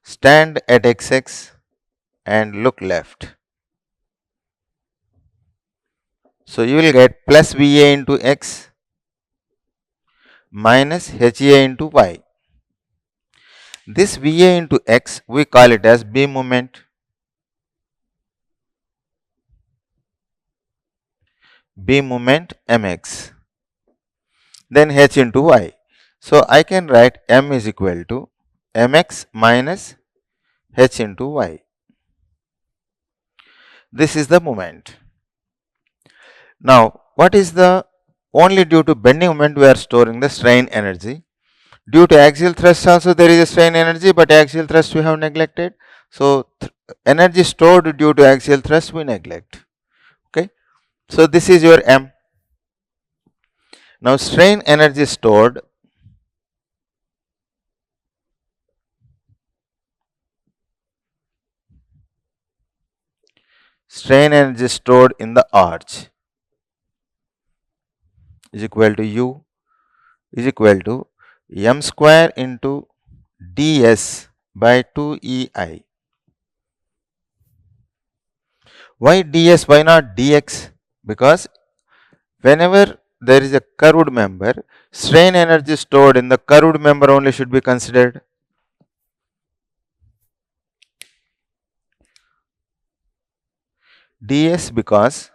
stand at xx and look left. So you will get plus Va into x minus Ha into y. This Va into x, we call it as beam moment. Beam moment mx. Then h into y. So I can write m is equal to mx minus h into y. This is the moment. Now, what is the only due to bending moment we are storing the strain energy. Due to axial thrust also there is a strain energy, but axial thrust we have neglected. So energy stored due to axial thrust we neglect. Okay. So this is your M. Now strain energy stored in the arch is equal to U is equal to m square into ds by 2EI. Why ds? Why not dx? Because whenever there is a curved member, strain energy stored in the curved member only should be considered. ds because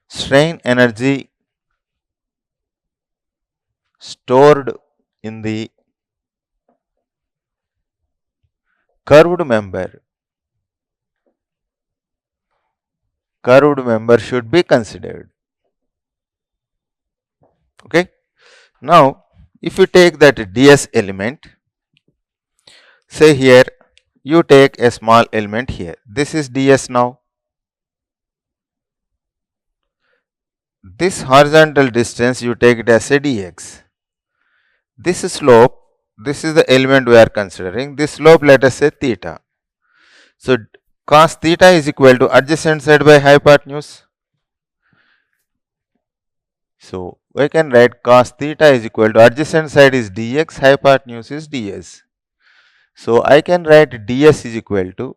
strain energy stored in the curved member should be considered. Okay. Now, if you take that ds element, say here you take a small element here. This is ds now. This horizontal distance you take it as a dx. This slope, this is the element we are considering. This slope, let us say theta. So cos theta is equal to adjacent side by hypotenuse. So we can write cos theta is equal to adjacent side is dx, hypotenuse is ds. So I can write ds is equal to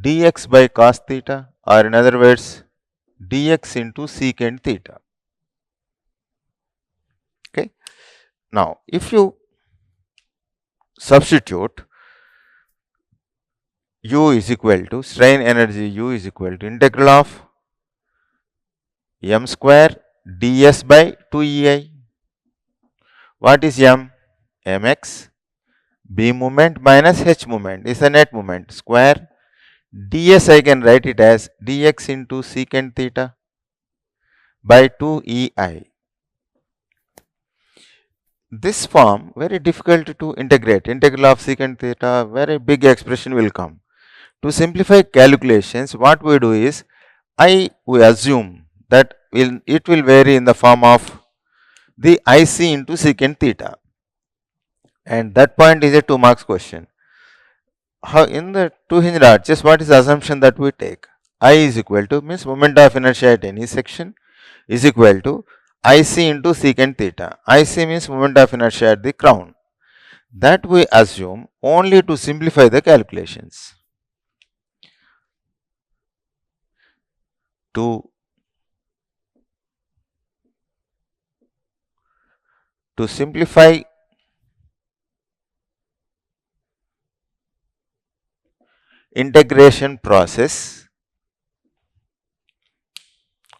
dx by cos theta, or in other words dx into secant theta. Okay. Now if you substitute U is equal to strain energy, U is equal to integral of m square ds by 2EI. What is m? mx. Beam moment minus h moment is a net moment square. ds I can write it as dx into secant theta by 2EI. This form very difficult to integrate. Integral of secant theta, very big expression will come. To simplify calculations, what we do is we assume that it will vary in the form of the IC into secant theta, and that point is a 2 marks question. How in the two hinged arches, what is the assumption that we take? I is equal to, means moment of inertia at any section, is equal to IC into secant theta. IC means moment of inertia at the crown. That we assume only to simplify the calculations. To simplify integration process,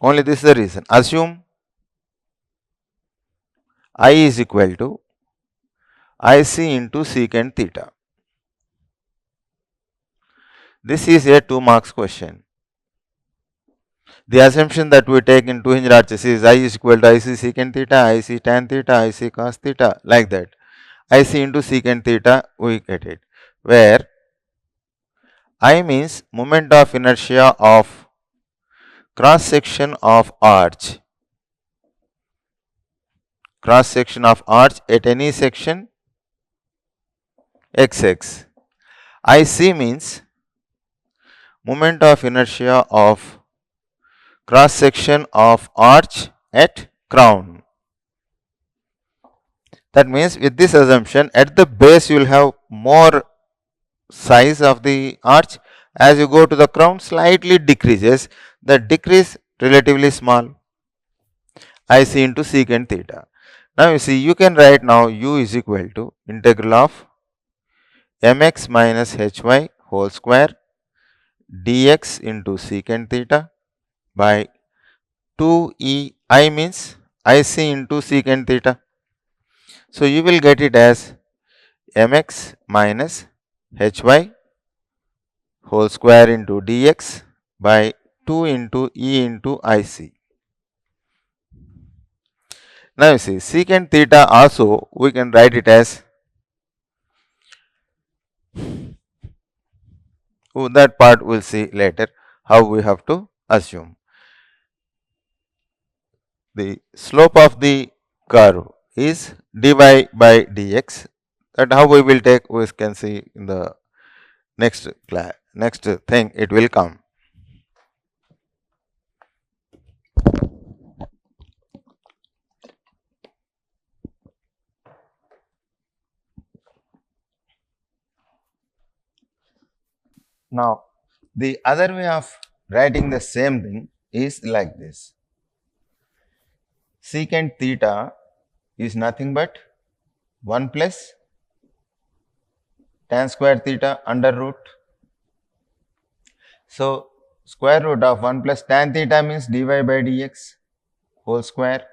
only this is the reason. Assume I is equal to IC into secant theta. This is a 2 marks question. The assumption that we take in two hinged arches is I is equal to IC secant theta, IC tan theta, IC cos theta, like that. IC into secant theta, we get it, where I means moment of inertia of cross section of arch at any section xx. IC means moment of inertia of cross section of arch at crown. That means with this assumption, at the base you will have more size of the arch. As you go to the crown, slightly decreases. The decrease relatively small. IC into secant theta. Now you see, you can write now u is equal to integral of mx minus hy whole square dx into secant theta by 2e, I means IC into secant theta. So you will get it as mx minus hy whole square into dx by 2 into e into IC. Now you see, secant theta also we can write it as, that part we will see later how we have to assume. The slope of the curve is dy by dx. That how we will take, we can see in the next class, next thing it will come. Now, the other way of writing the same thing is like this. Secant theta is nothing but 1 plus tan square theta under root. So, square root of 1 plus tan theta means dy by dx whole square.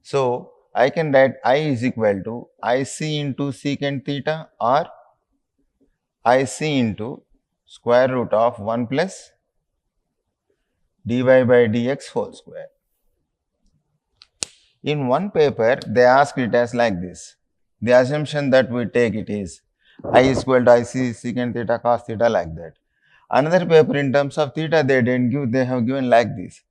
So, I can write I is equal to IC into secant theta or IC into square root of 1 plus dy by dx whole square. In one paper, they asked it as like this. The assumption that we take it is I is equal to IC secant theta cos theta like that. Another paper in terms of theta they didn't give, they have given like this.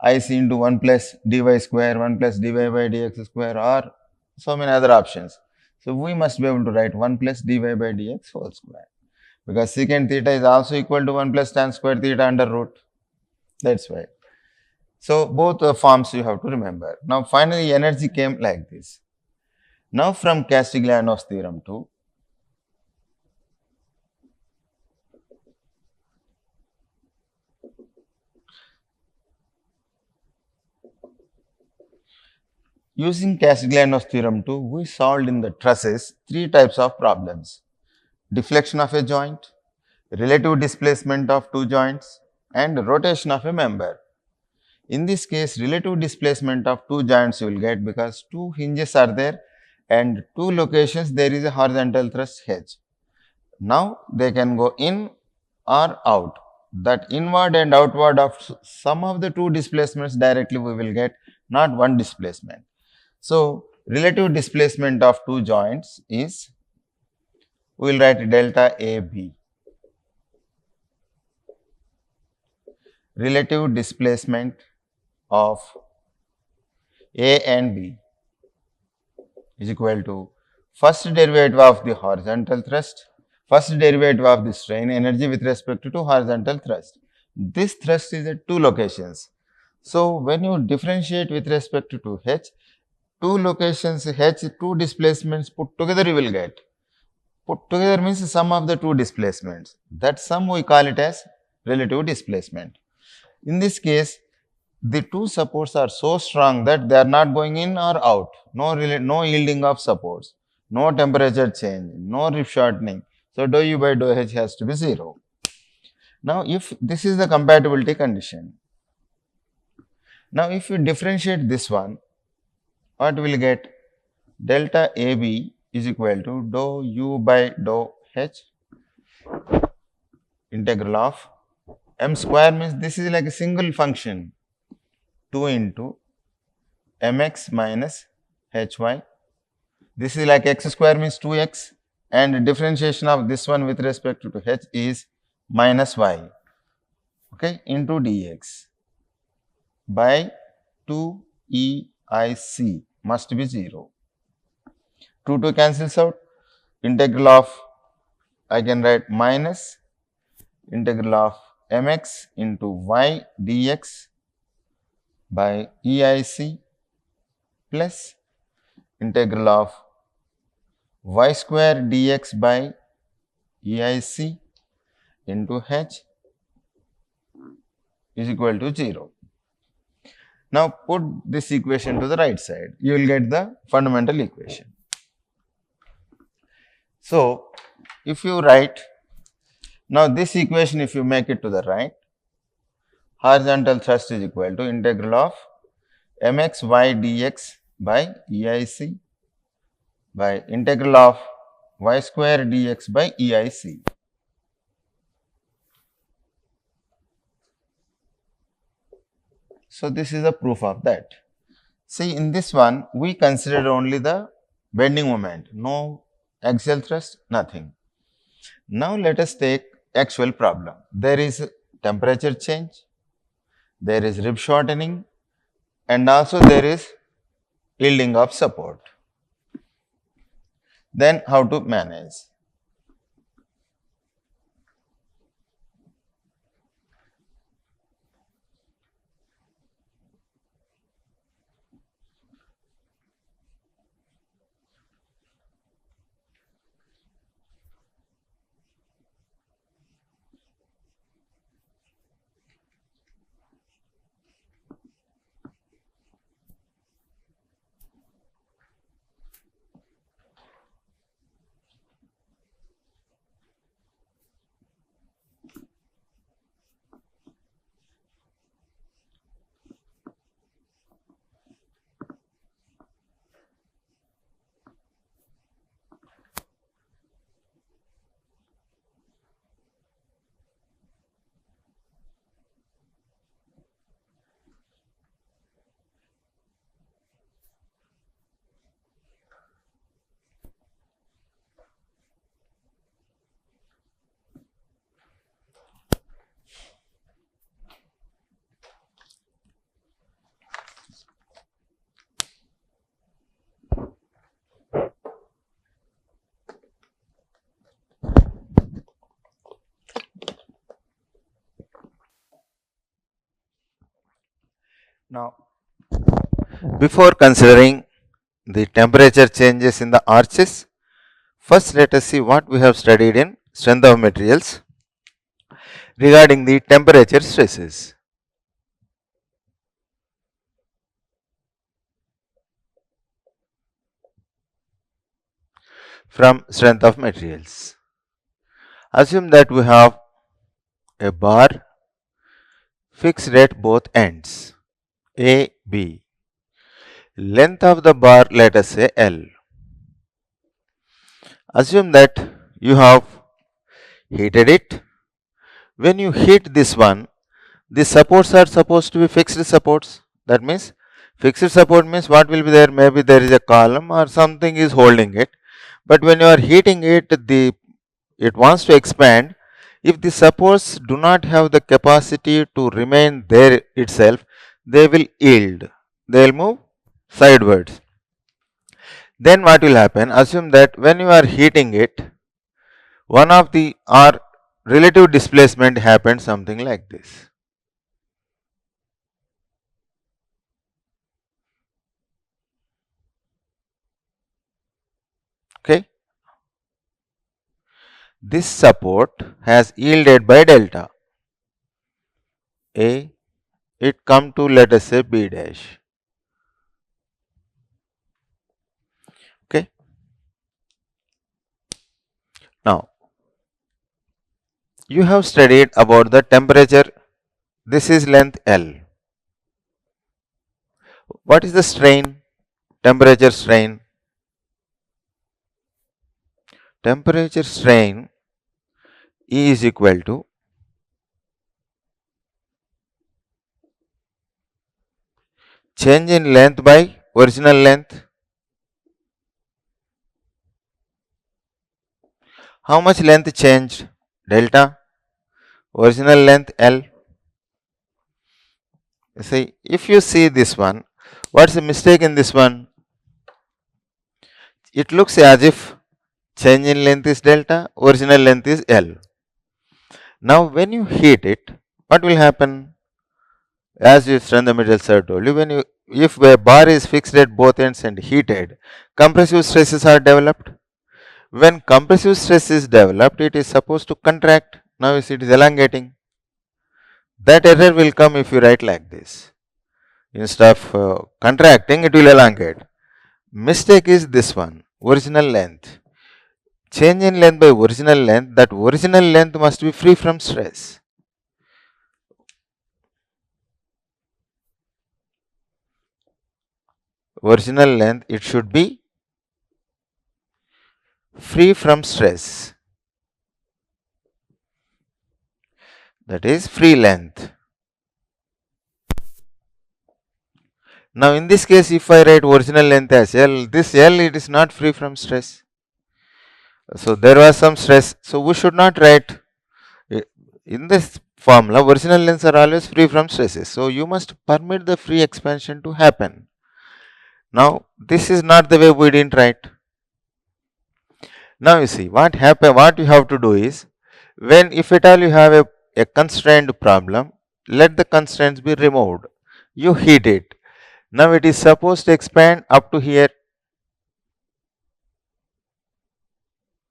IC into 1 plus dy square, 1 plus dy by dx square or so many other options. So, we must be able to write 1 plus dy by dx whole square, because secant theta is also equal to 1 plus tan square theta under root. That is why. So, both forms you have to remember. Now, finally, energy came like this. Now, from Castigliano's theorem to using Castigliano's theorem 2, we solved in the trusses 3 types of problems: deflection of a joint, relative displacement of 2 joints and rotation of a member. In this case, relative displacement of 2 joints you will get, because 2 hinges are there and 2 locations there is a horizontal thrust H. Now, they can go in or out. That inward and outward of some of the 2 displacements directly we will get, not one displacement. So, relative displacement of 2 joints is, we will write delta AB. Relative displacement of A and B is equal to first derivative of the horizontal thrust, first derivative of the strain energy with respect to horizontal thrust. This thrust is at 2 locations. So, when you differentiate with respect to H, 2 locations H, 2 displacements put together you will get. Put together means sum of the 2 displacements. That sum we call it as relative displacement. In this case, the 2 supports are so strong that they are not going in or out. No yielding of supports, no temperature change, no rip shortening. So, dou U by dou H has to be 0. Now, if this is the compatibility condition, now if you differentiate this one, what we will get? Delta AB is equal to dou U by dou H integral of m square, means this is like a single function, 2 into mx minus hy. This is like x square means 2x, and differentiation of this one with respect to h is minus y, okay, into dx by 2 EIC must be 0. 2 cancels out. Integral of, I can write minus integral of mx into y dx by EIC plus integral of y square dx by EIC into h is equal to 0. Now put this equation to the right side, you will get the fundamental equation. So if you write, now this equation if you make it to the right, horizontal thrust is equal to integral of mx y dx by EIC by integral of y square dx by EIC. So this is a proof of that. See, in this one, we consider only the bending moment, no axial thrust, nothing. Now let us take actual problem. There is temperature change, there is rib shortening, and also there is yielding of support. Then how to manage? Now, before considering the temperature changes in the arches, first let us see what we have studied in strength of materials regarding the temperature stresses. From strength of materials, assume that we have a bar fixed at both ends A, B. Length of the bar, let us say L. Assume that you have heated it. When you heat this one, the supports are supposed to be fixed supports. That means fixed support means what will be there? Maybe there is a column or something is holding it. But when you are heating it, it wants to expand. If the supports do not have the capacity to remain there itself, they will yield. They will move sidewards. Then what will happen? Assume that when you are heating it, one of the relative displacement happens something like this. Okay. This support has yielded by delta. A, it come to let us say B dash. Okay. Now, you have studied about the temperature. This is length L. What is the strain? Temperature strain. Temperature strain E is equal to change in length by original length. How much length changed? Delta. Original length L. See, if you see this one, what's the mistake in this one? It looks as if change in length is delta, original length is L. Now, when you heat it, what will happen? as you strength the material sir told you, if a bar is fixed at both ends and heated, compressive stresses are developed. When compressive stress is developed, it is supposed to contract. Now you see it is elongating. That error will come if you write like this. Instead of contracting, it will elongate. Mistake is this one, original length. Change in length by original length, that original length must be free from stress. Original length, it should be free from stress. That is free length. Now in this case, if I write original length as L, this L it is not free from stress. So there was some stress. So we should not write in this formula, original lengths are always free from stresses. So you must permit the free expansion to happen. Now this is not the way we didn't write. Now you see what you have to do is, when if at all you have a constrained problem, let the constraints be removed. You heat it. Now it is supposed to expand up to here.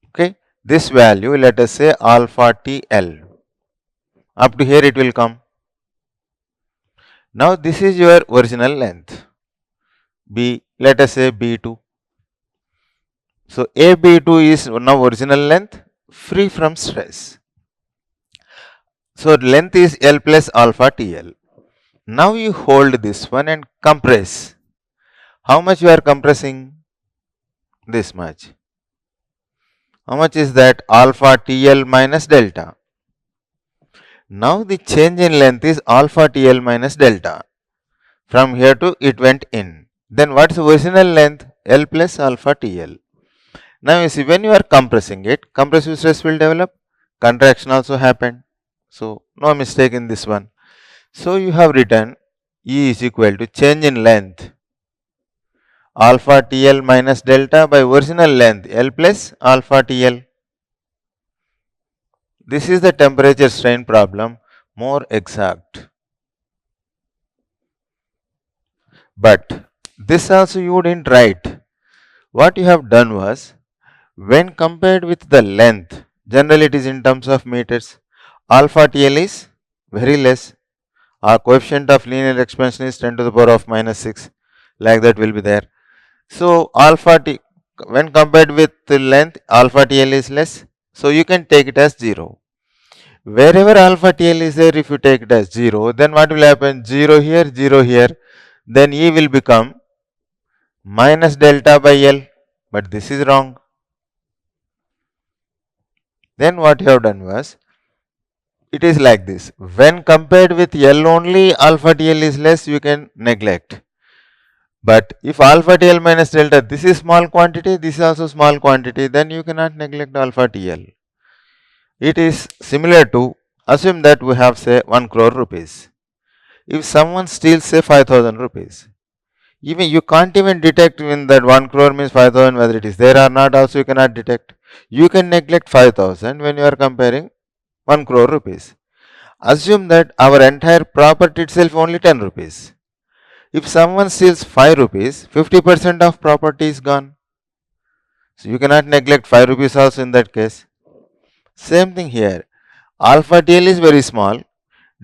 Okay, this value, let us say alpha TL. Up to here it will come. Now this is your original length. B, let us say B2. So AB2 is now original length free from stress. So length is L plus alpha TL. Now you hold this one and compress. How much you are compressing? This much. How much is that? Alpha TL minus delta. Now the change in length is alpha TL minus delta. From here to it went in. Then what is the original length? L plus alpha TL. Now you see, when you are compressing it, compressive stress will develop, contraction also happened. So no mistake in this one. So you have written E is equal to change in length alpha TL minus delta by original length L plus alpha TL. This is the temperature strain problem, more exact. But this also you didn't write. What you have done was, when compared with the length, generally it is in terms of meters, alpha TL is very less. Our coefficient of linear expansion is 10 to the power of minus 6, like that will be there. So alpha T, when compared with the length, alpha TL is less, so you can take it as 0. Wherever alpha TL is there, if you take it as 0, then what will happen? 0 here, 0 here, then E will become minus delta by L, but this is wrong. Then what you have done was, it is like this, when compared with L only, alpha TL is less, you can neglect. But if alpha TL minus delta, this is small quantity, this is also small quantity, then you cannot neglect alpha TL. It is similar to, assume that we have say 1 crore rupees. If someone steals say 5,000 rupees, even you can't even detect when that 1 crore means 5,000 whether it is there or not, also you cannot detect. You can neglect 5,000 when you are comparing 1 crore rupees. Assume that our entire property itself only 10 rupees. If someone steals 5 rupees, 50% of property is gone. So you cannot neglect 5 rupees also in that case. Same thing here. Alpha TL is very small.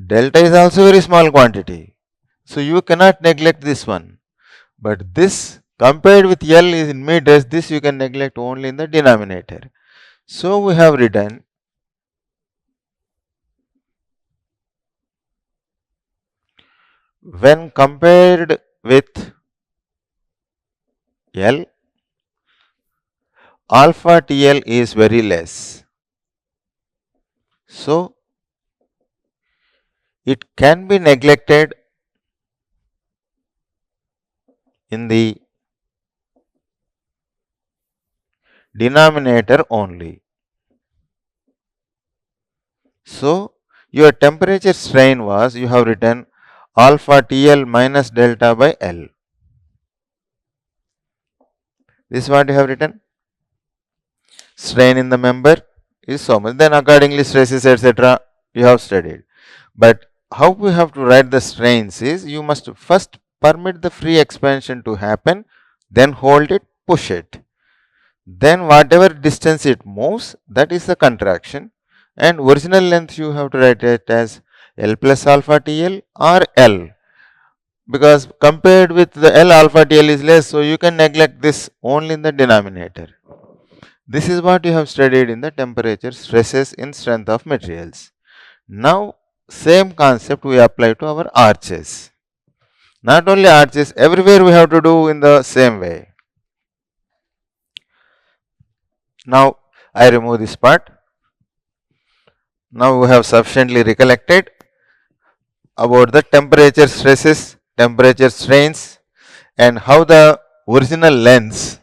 Delta is also very small quantity. So you cannot neglect this one. But this compared with L is in meters, this you can neglect only in the denominator. So we have written when compared with L, alpha TL is very less. So it can be neglected in the denominator only. So your temperature strain was, you have written alpha TL minus delta by L. This is what you have written. Strain in the member is so much. Then accordingly stresses etc. you have studied. But how we have to write the strains is, you must first permit the free expansion to happen, then hold it, push it. Then whatever distance it moves, that is the contraction, and original length you have to write it as L plus alpha TL or L, because compared with the L, alpha TL is less, so you can neglect this only in the denominator. This is what you have studied in the temperature stresses in strength of materials. Now same concept we apply to our arches. Not only arches, everywhere we have to do in the same way. Now I remove this part. Now we have sufficiently recollected about the temperature stresses, temperature strains, and how the original lengths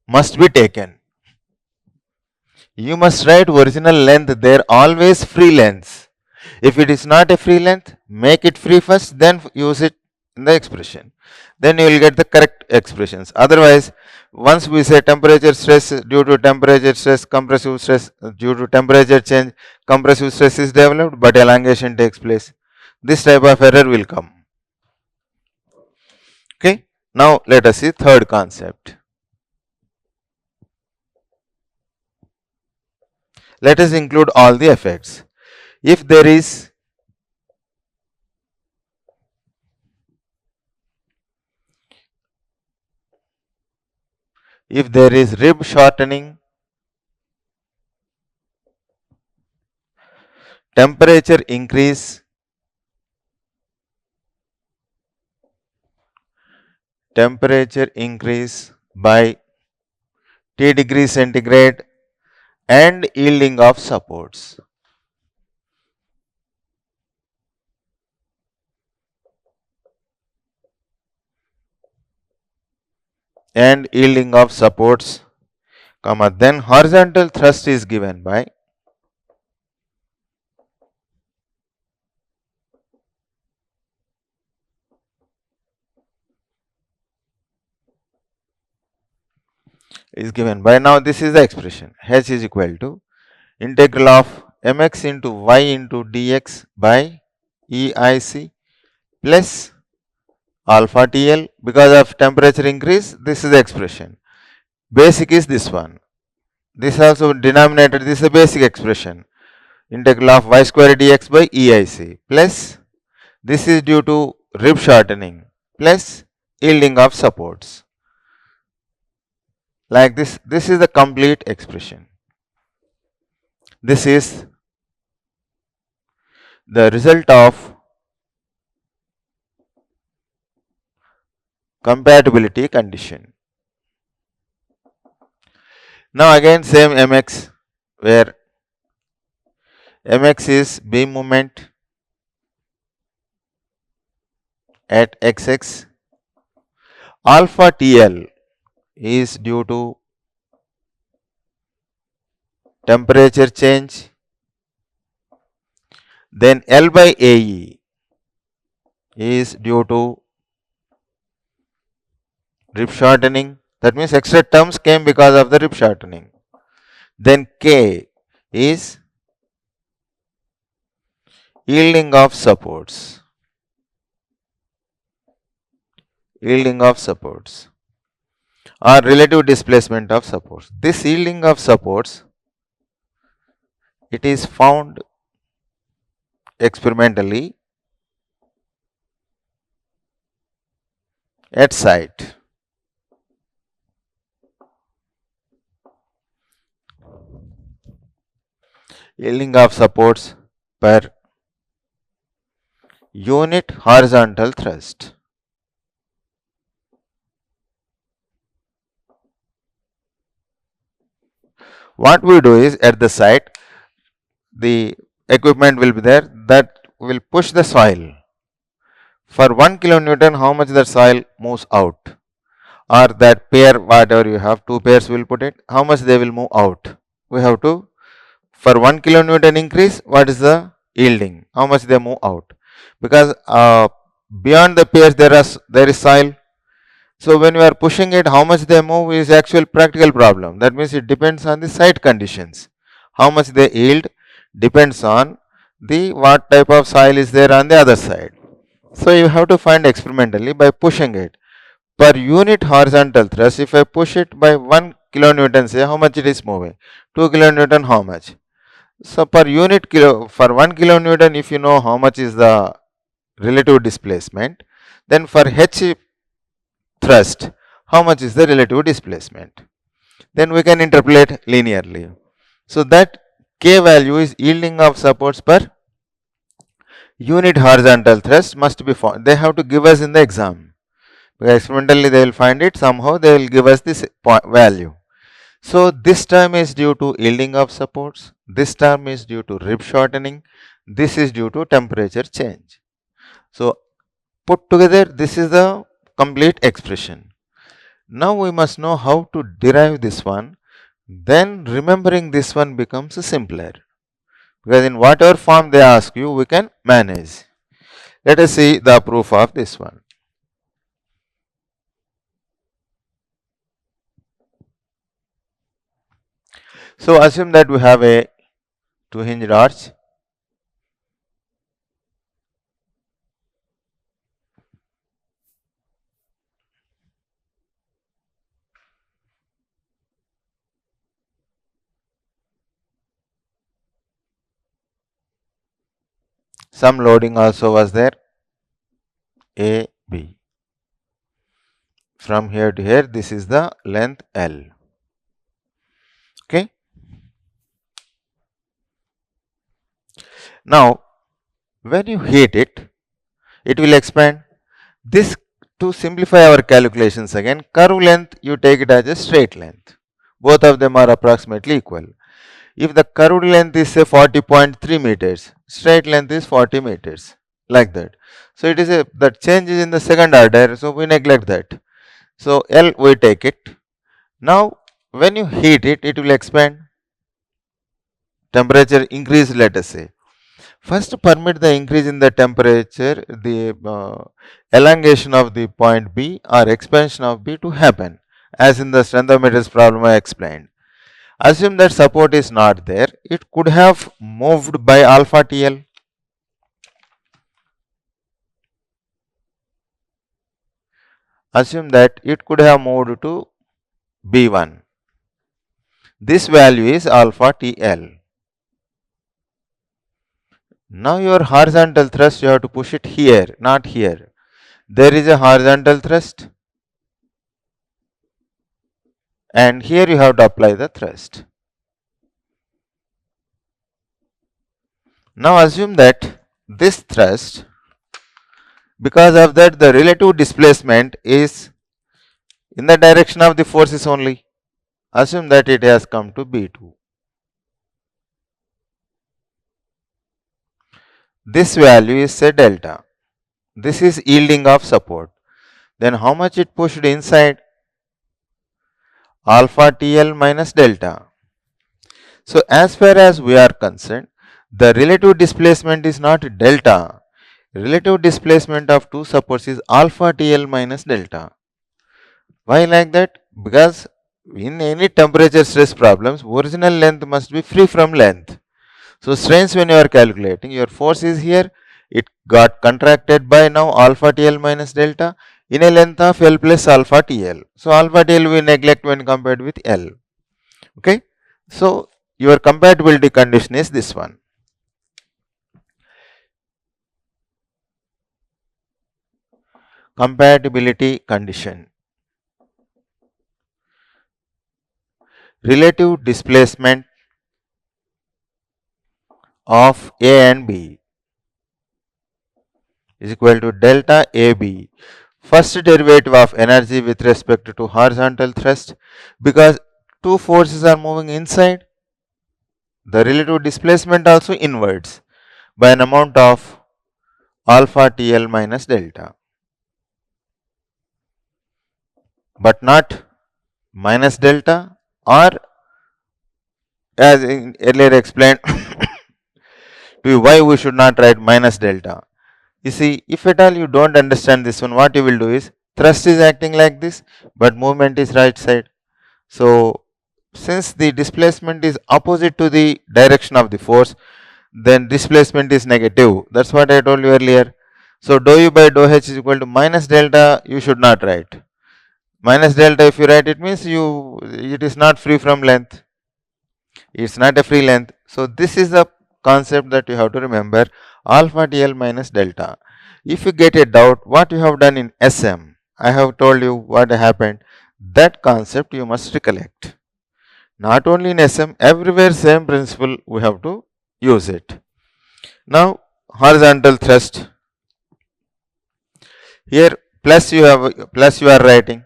must be taken. You must write original length there, always free lengths. If it is not a free length, make it free first, then use it in the expression. Then you will get the correct expressions. Otherwise, once we say temperature stress due to temperature stress, compressive stress due to temperature change, compressive stress is developed, but elongation takes place. This type of error will come. Okay. Now let us see third concept. Let us include all the effects. If there is rib shortening, temperature increase, by T degree centigrade, and yielding of supports. And yielding of supports, comma, then horizontal thrust is given by now this is the expression, H is equal to integral of mx into y into dx by EIC plus alpha TL. Because of temperature increase, this is the expression. Basic is this one. This also denominator, this is a basic expression. Integral of y square dx by EIC plus this is due to rib shortening plus yielding of supports. Like this, this is the complete expression. This is the result of compatibility condition. Now again same mx, where mx is beam moment at xx, alpha TL is due to temperature change, then L by AE is due to rib shortening, that means extra terms came because of the rib shortening. Then K is yielding of supports, or relative displacement of supports. This yielding of supports, it is found experimentally at site. Yielding of supports per unit horizontal thrust. What we do is, at the site, the equipment will be there that will push the soil. For 1 kilonewton, how much the soil moves out, or that pair, whatever you have, 2 pairs will put it, how much they will move out. We have to, for 1 kilonewton increase, what is the yielding, how much they move out, because beyond the pairs there is soil. So when you are pushing it, how much they move is actual practical problem. That means it depends on the site conditions. How much they yield depends on the what type of soil is there on the other side. So you have to find experimentally by pushing it. Per unit horizontal thrust, if I push it by 1 kilonewton, say how much it is moving? 2 kilonewton, how much? So per unit for 1 kilonewton, if you know how much is the relative displacement, then for H thrust, how much is the relative displacement? Then we can interpolate linearly. So that K value is yielding of supports per unit horizontal thrust must be found. They have to give us in the exam. Experimentally they will find it, somehow they will give us this value. So this term is due to yielding of supports, this term is due to rib shortening, this is due to temperature change. So put together, this is the complete expression. Now we must know how to derive this one, then remembering this one becomes simpler, because in whatever form they ask you, we can manage. Let us see the proof of this one. So assume that we have a two-hinged arch. Some loading also was there, A, B. From here to here, this is the length L. Okay. Now, when you heat it, it will expand. This, to simplify our calculations again, curve length you take it as a straight length. Both of them are approximately equal. If the curved length is say 40.3 meters, straight length is 40 meters, like that. So it is that change is in the second order, so we neglect that. So L we take it. Now when you heat it, it will expand. Temperature increase, let us say. First permit the increase in the temperature, the elongation of the point B or expansion of B to happen, as in the strength of materials problem I explained. Assume that support is not there, it could have moved by alpha TL. Assume that it could have moved to B1. This value is alpha TL. Now your horizontal thrust, you have to push it here, not here. There is a horizontal thrust and here you have to apply the thrust. Now assume that this thrust, because of that the relative displacement is in the direction of the forces only. Assume that it has come to B2. This value is say delta. This is yielding of support. Then how much it pushed inside? Alpha TL minus delta. So as far as we are concerned, the relative displacement is not delta. Relative displacement of two supports is alpha TL minus delta. Why like that? Because in any temperature stress problems, original length must be free from length. So strains when you are calculating, your force is here, it got contracted by now alpha TL minus delta in a length of L plus alpha TL. So alpha TL we neglect when compared with L. Okay. So your compatibility condition is this one. Compatibility condition. Relative displacement of A and B is equal to delta AB. First derivative of energy with respect to horizontal thrust, because two forces are moving inside, the relative displacement also inwards by an amount of alpha TL minus delta, but not minus delta, or as earlier explained to why we should not write minus delta. You see, if at all you don't understand this one, what you will do is, thrust is acting like this, but movement is right side. So since the displacement is opposite to the direction of the force, then displacement is negative. That's what I told you earlier. So dou u by dou h is equal to minus delta. You should not write minus delta. If you write, it means it is not free from length. It's not a free length. So this is the concept that you have to remember, alpha TL minus delta. If you get a doubt what you have done in SM, I have told you what happened. That concept you must recollect. Not only in SM, everywhere same principle we have to use it. Now horizontal thrust. Here plus you are writing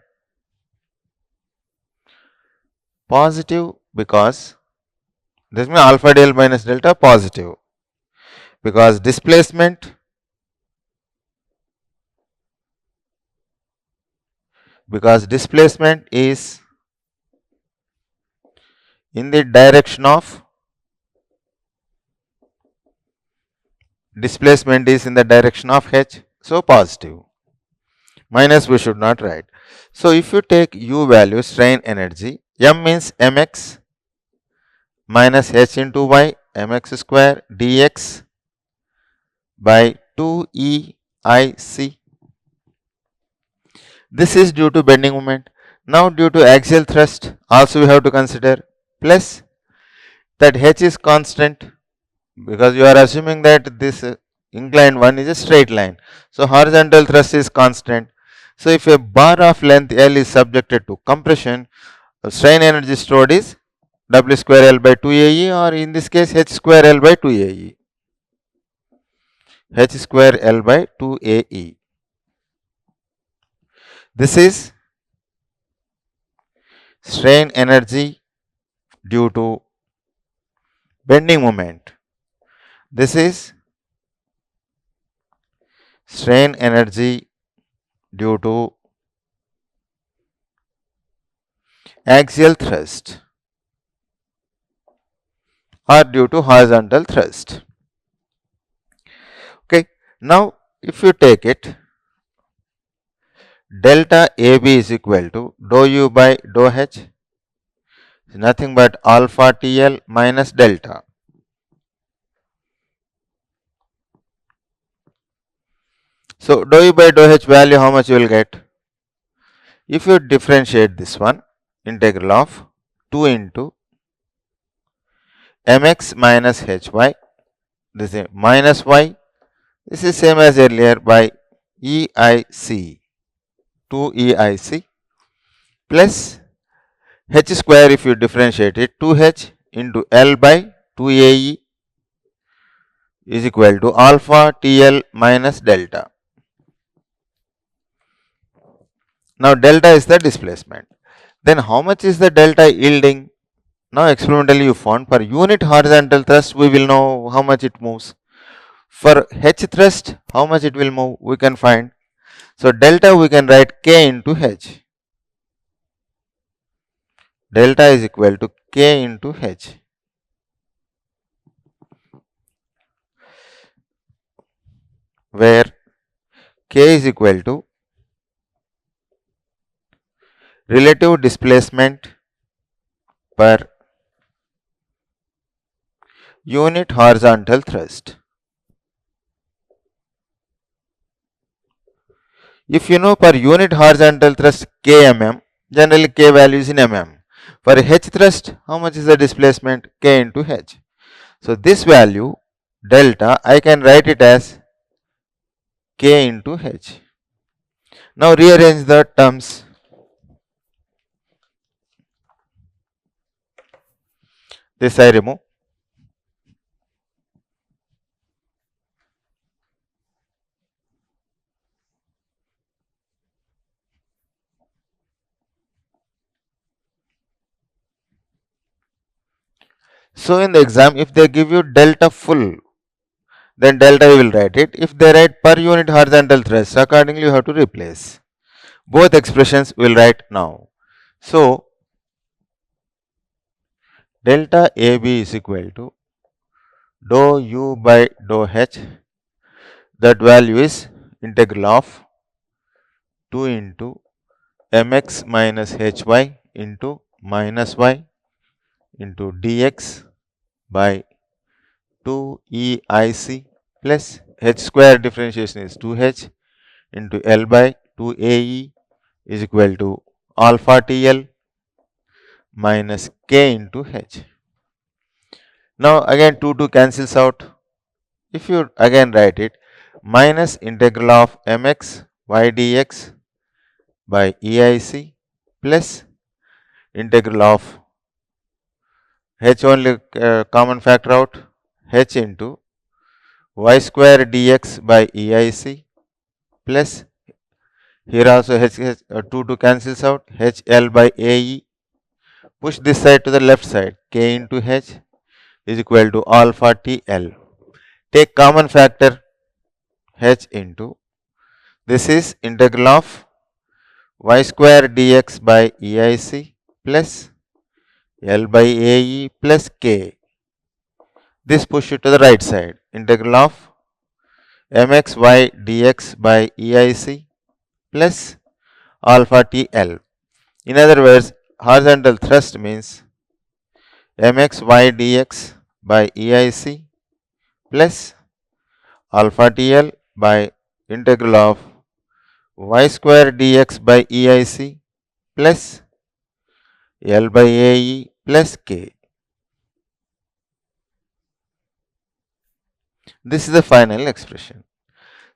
positive because this means alpha del minus delta positive, because displacement is in the direction of h, so positive. Minus we should not write. So if you take u value, strain energy, m means mx minus h into y, mx square dx by 2EIC. This is due to bending moment. Now due to axial thrust also we have to consider, plus that h is constant, because you are assuming that this inclined one is a straight line. So horizontal thrust is constant. So if a bar of length L is subjected to compression, strain energy stored is W square L by 2AE, or in this case H square L by 2AE. H square L by 2AE. This is strain energy due to bending moment. This is strain energy due to axial thrust or due to horizontal thrust. Okay, now if you take it, delta AB is equal to dou u by dou h, is nothing but alpha TL minus delta. So dou u by dou h value, how much you will get? If you differentiate this one, integral of 2 into mx minus hy, this is minus y, this is same as earlier, by EIC, 2EIC, plus h square, if you differentiate it, 2h into L by 2AE is equal to alpha TL minus delta. Now delta is the displacement. Then how much is the delta yielding? Now experimentally you found per unit horizontal thrust we will know how much it moves. For h thrust, how much it will move we can find. So delta we can write k into h. Delta is equal to k into h, where k is equal to relative displacement per unit horizontal thrust. If you know per unit horizontal thrust kmm, generally k value is in mm. For h thrust, how much is the displacement? K into h. So this value delta I can write it as k into h. Now rearrange the terms. This I remove. So in the exam, if they give you delta full, then delta you will write it. If they write per unit horizontal thrust, accordingly you have to replace. Both expressions we will write now. So delta AB is equal to dou u by dou h. That value is integral of 2 into mx minus hy into minus y into dx by 2EIC plus H square differentiation is 2H into L by 2AE is equal to alpha TL minus K into H. Now again 2 cancels out. If you again write it, minus integral of mx y dx by EIC plus integral of h only common factor out h into y square dx by EIC plus here also h 2 cancels out HL by AE. Push this side to the left side, K into H is equal to alpha TL. Take common factor H into, this is integral of y square dx by EIC plus L by AE plus K. This push it to the right side, integral of mxy dx by EIC plus alpha TL. In other words, horizontal thrust means mxy dx by EIC plus alpha TL by integral of y square dx by EIC plus L by AE plus K. This is the final expression.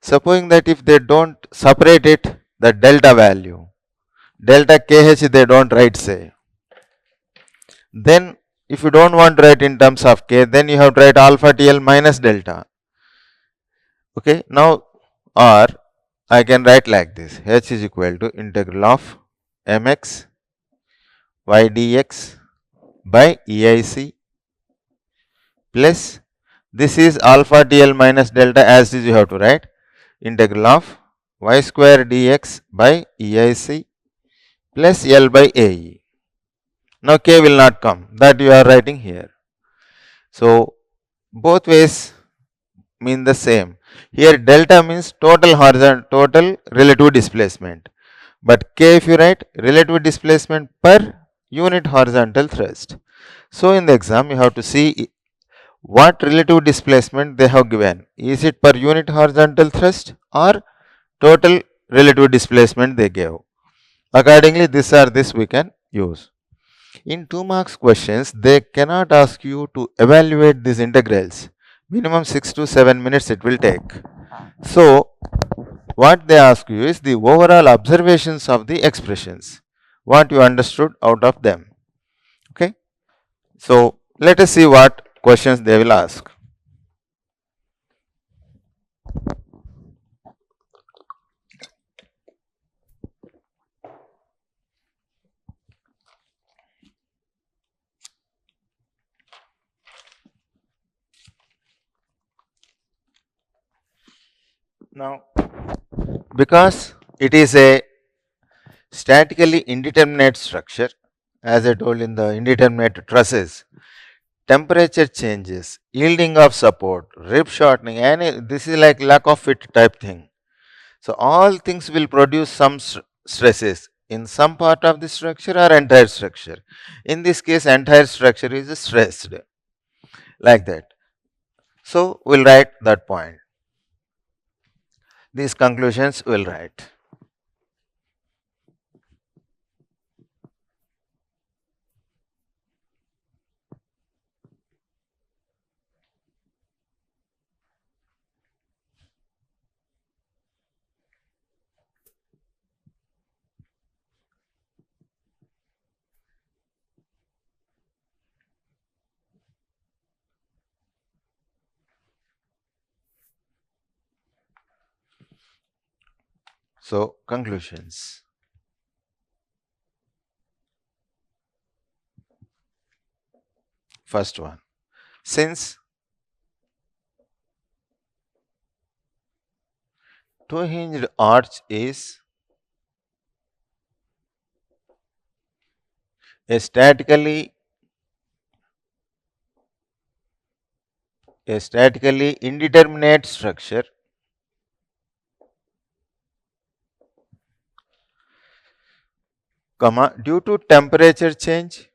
Supposing that if they don't separate it, the delta value, delta KH they don't write say. Then if you don't want to write in terms of K, then you have to write alpha TL minus delta. Okay, now or I can write like this, H is equal to integral of mx y dx by EIC plus, this is alpha TL minus delta, as is you have to write integral of y square dx by EIC plus L by AE. Now K will not come, that you are writing here. So both ways mean the same. Here delta means total horizontal, total relative displacement, but K if you write relative displacement per unit horizontal thrust. So in the exam you have to see what relative displacement they have given. Is it per unit horizontal thrust or total relative displacement they gave? Accordingly, this or this we can use. In 2 marks questions, they cannot ask you to evaluate these integrals. Minimum 6 to 7 minutes it will take. So, what they ask you is the overall observations of the expressions, what you understood out of them. Okay. So, let us see what questions they will ask. Now, because it is a statically indeterminate structure, as I told in the indeterminate trusses, temperature changes, yielding of support, rib shortening, and this is like lack of fit type thing. So all things will produce some stresses in some part of the structure or entire structure. In this case, entire structure is stressed like that. So we'll write that point. These conclusions we'll write. So conclusions. First one, since two-hinged arch is a statically indeterminate structure, comma, due to temperature change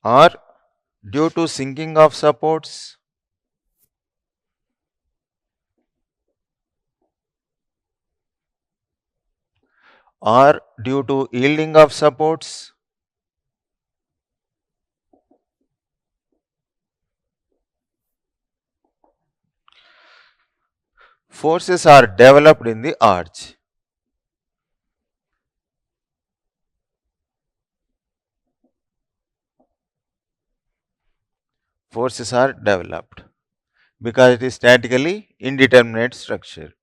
or due to sinking of supports, or due to yielding of supports. Forces are developed in the arch. Forces are developed because it is statically indeterminate structure.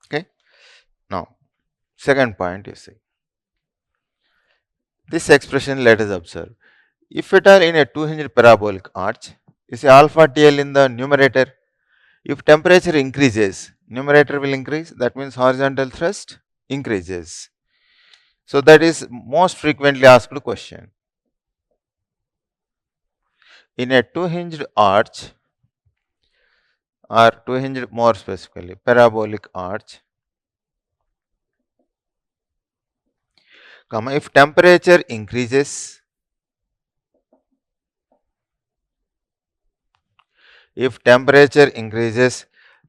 Okay. Now, second point you see. This expression let us observe. If at all in a two-hinged parabolic arch, you see alpha TL in the numerator. If temperature increases, numerator will increase. That means horizontal thrust increases. So that is most frequently asked question. In a two-hinged arch, or two-hinged more specifically, parabolic arch, if temperature increases,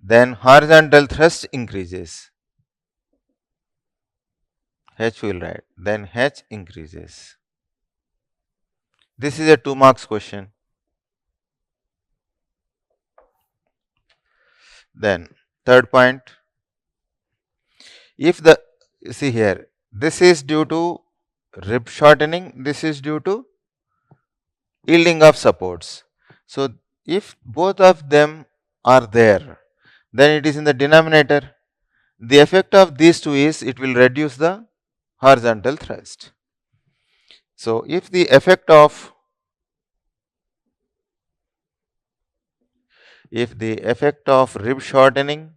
then horizontal thrust increases. H will write, then H increases. This is a 2 marks question. Then third point, if the, see here, this is due to rib shortening, this is due to yielding of supports. So if both of them are there, then it is in the denominator. The effect of these two is it will reduce the horizontal thrust. So if the effect of rib shortening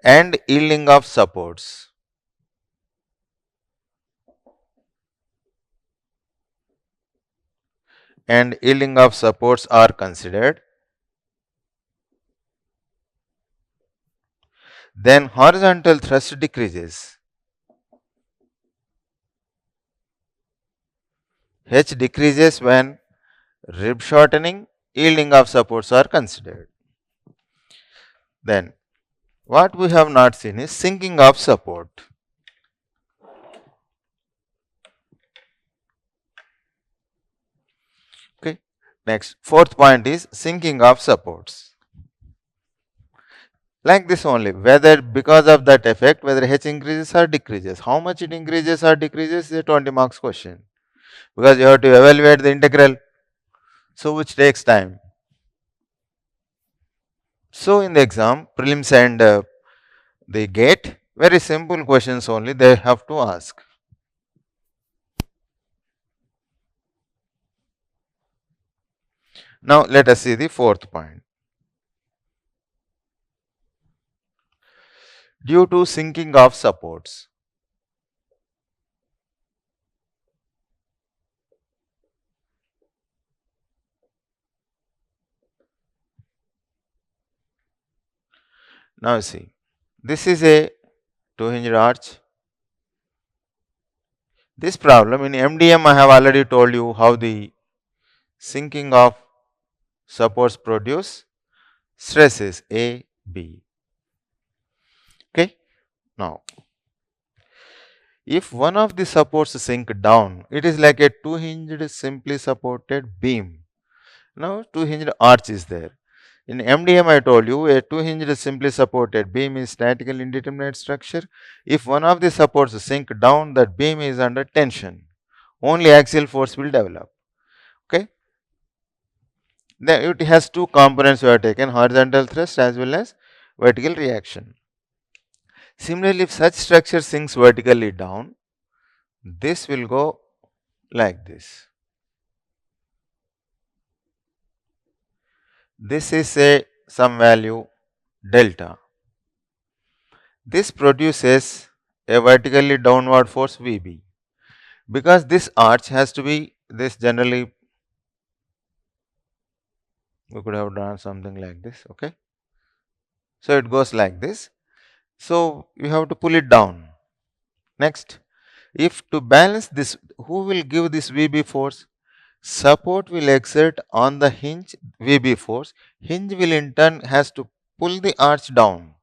and yielding of supports are considered, then horizontal thrust decreases. H decreases when rib shortening, yielding of supports are considered. Then what we have not seen is sinking of support. Okay. Next, fourth point is sinking of supports. Like this only, whether because of that effect, whether H increases or decreases. How much it increases or decreases is a 20 marks question. Because you have to evaluate the integral, so which takes time. So in the exam, prelims and the GATE, very simple questions only they have to ask. Now let us see the fourth point. Due to sinking of supports. Now see, this is a two-hinged arch. This problem in MDM I have already told you how the sinking of supports produce stresses A, B. Okay. Now, if one of the supports sink down, it is like a two-hinged simply supported beam. Now, two-hinged arch is there. In MDM, I told you a two-hinged simply supported beam is statically indeterminate structure. If one of the supports sink down, that beam is under tension. Only axial force will develop. Okay. Then it has two components we have taken, horizontal thrust as well as vertical reaction. Similarly, if such structure sinks vertically down, this will go like this. This is some value delta. This produces a vertically downward force VB. Because this arch has to be this, generally we could have done something like this, okay. So it goes like this. So you have to pull it down. Next, If to balance this, who will give this VB force? Support will exert on the hinge VB force. Hinge will in turn has to pull the arch down.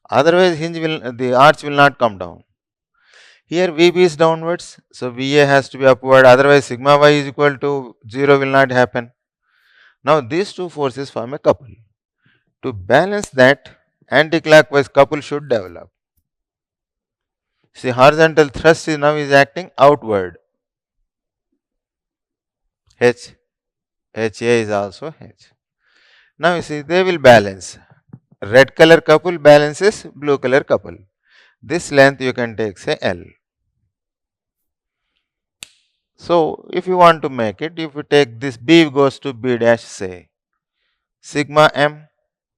Otherwise, the arch will not come down. Here VB is downwards, so VA has to be upward. Otherwise, sigma y is equal to 0 will not happen. Now, these two forces form a couple. To balance that, anti-clockwise couple should develop. See, horizontal thrust is now is acting outward. H, HA is also H. Now you see they will balance. Red color couple balances blue color couple. This length you can take say L. So if you want to make it, if you take this B goes to B dash say sigma M,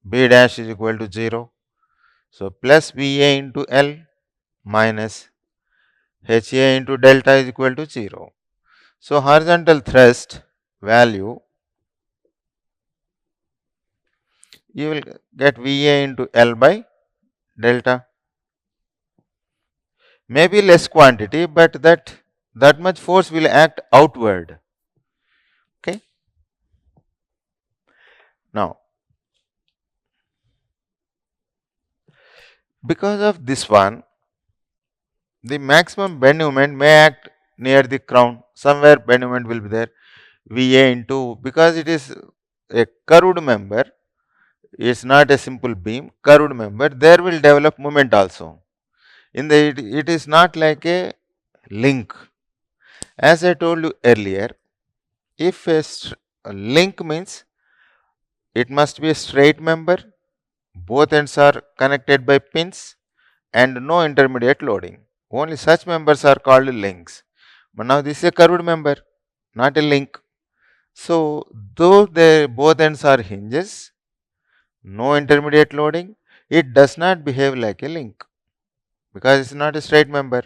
B dash is equal to 0. So plus VA into L minus HA into delta is equal to 0. So horizontal thrust value, you will get VA into L by delta. Maybe less quantity, but that much force will act outward. Okay. Now, because of this one, the maximum bend moment may act near the crown. Somewhere bend moment will be there. VA into, because it is a curved member, it's not a simple beam, curved member, there will develop moment also. It is not like a link. As I told you earlier, if a link means it must be a straight member, both ends are connected by pins and no intermediate loading. Only such members are called links. But now this is a curved member, not a link. So, though they both ends are hinges, no intermediate loading, it does not behave like a link because it's not a straight member.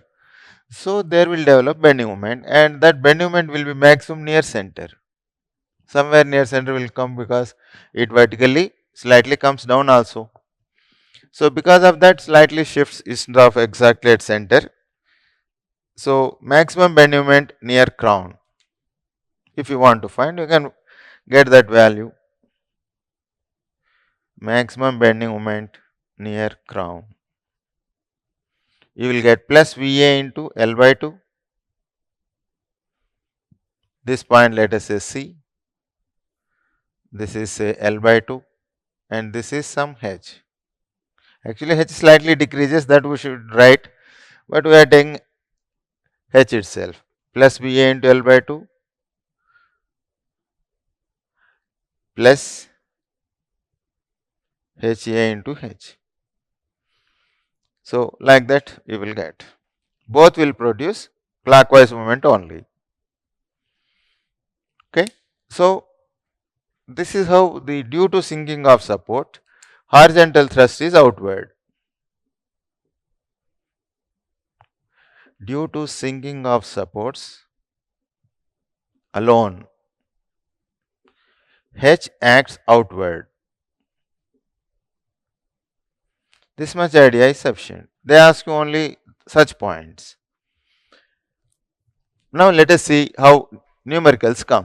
So, there will develop bending moment, and that bending moment will be maximum near center. Somewhere near center will come because it vertically slightly comes down also. So, because of that slightly shifts instead of exactly at center. So, maximum bending moment near crown. If you want to find, you can get that value. Maximum bending moment near crown. You will get plus VA into L by 2. This point let us say C. This is say L by 2 and this is some H. Actually H slightly decreases, that we should write, but we are taking H itself. Plus VA into L by 2 plus HA into H. So, like that you will get. Both will produce clockwise movement only. Okay. So, this is how the due to sinking of support, horizontal thrust is outward. Due to sinking of supports alone, H acts outward. This much idea is sufficient. They ask you only such points. Now let us see how numericals come.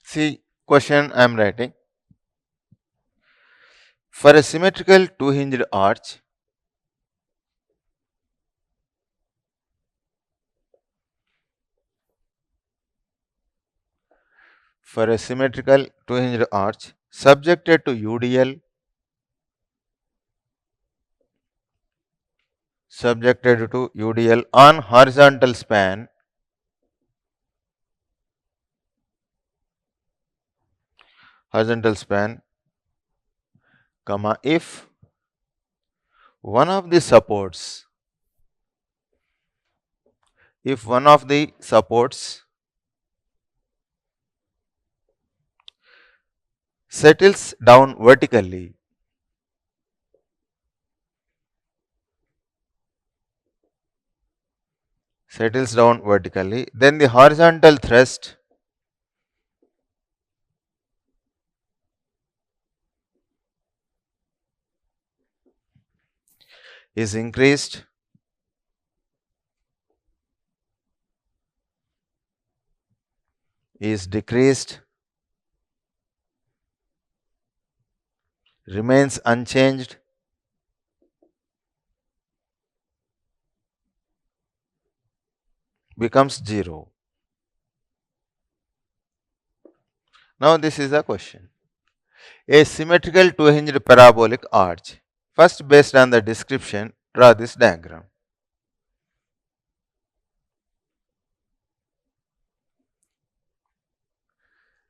See, question I am writing. For a symmetrical two-hinged arch, subjected to UDL on horizontal span, comma, if one of the supports, settles down vertically, then the horizontal thrust is increased, is decreased, remains unchanged, becomes 0. Now this is the question. A symmetrical two-hinged parabolic arch. First, based on the description, draw this diagram.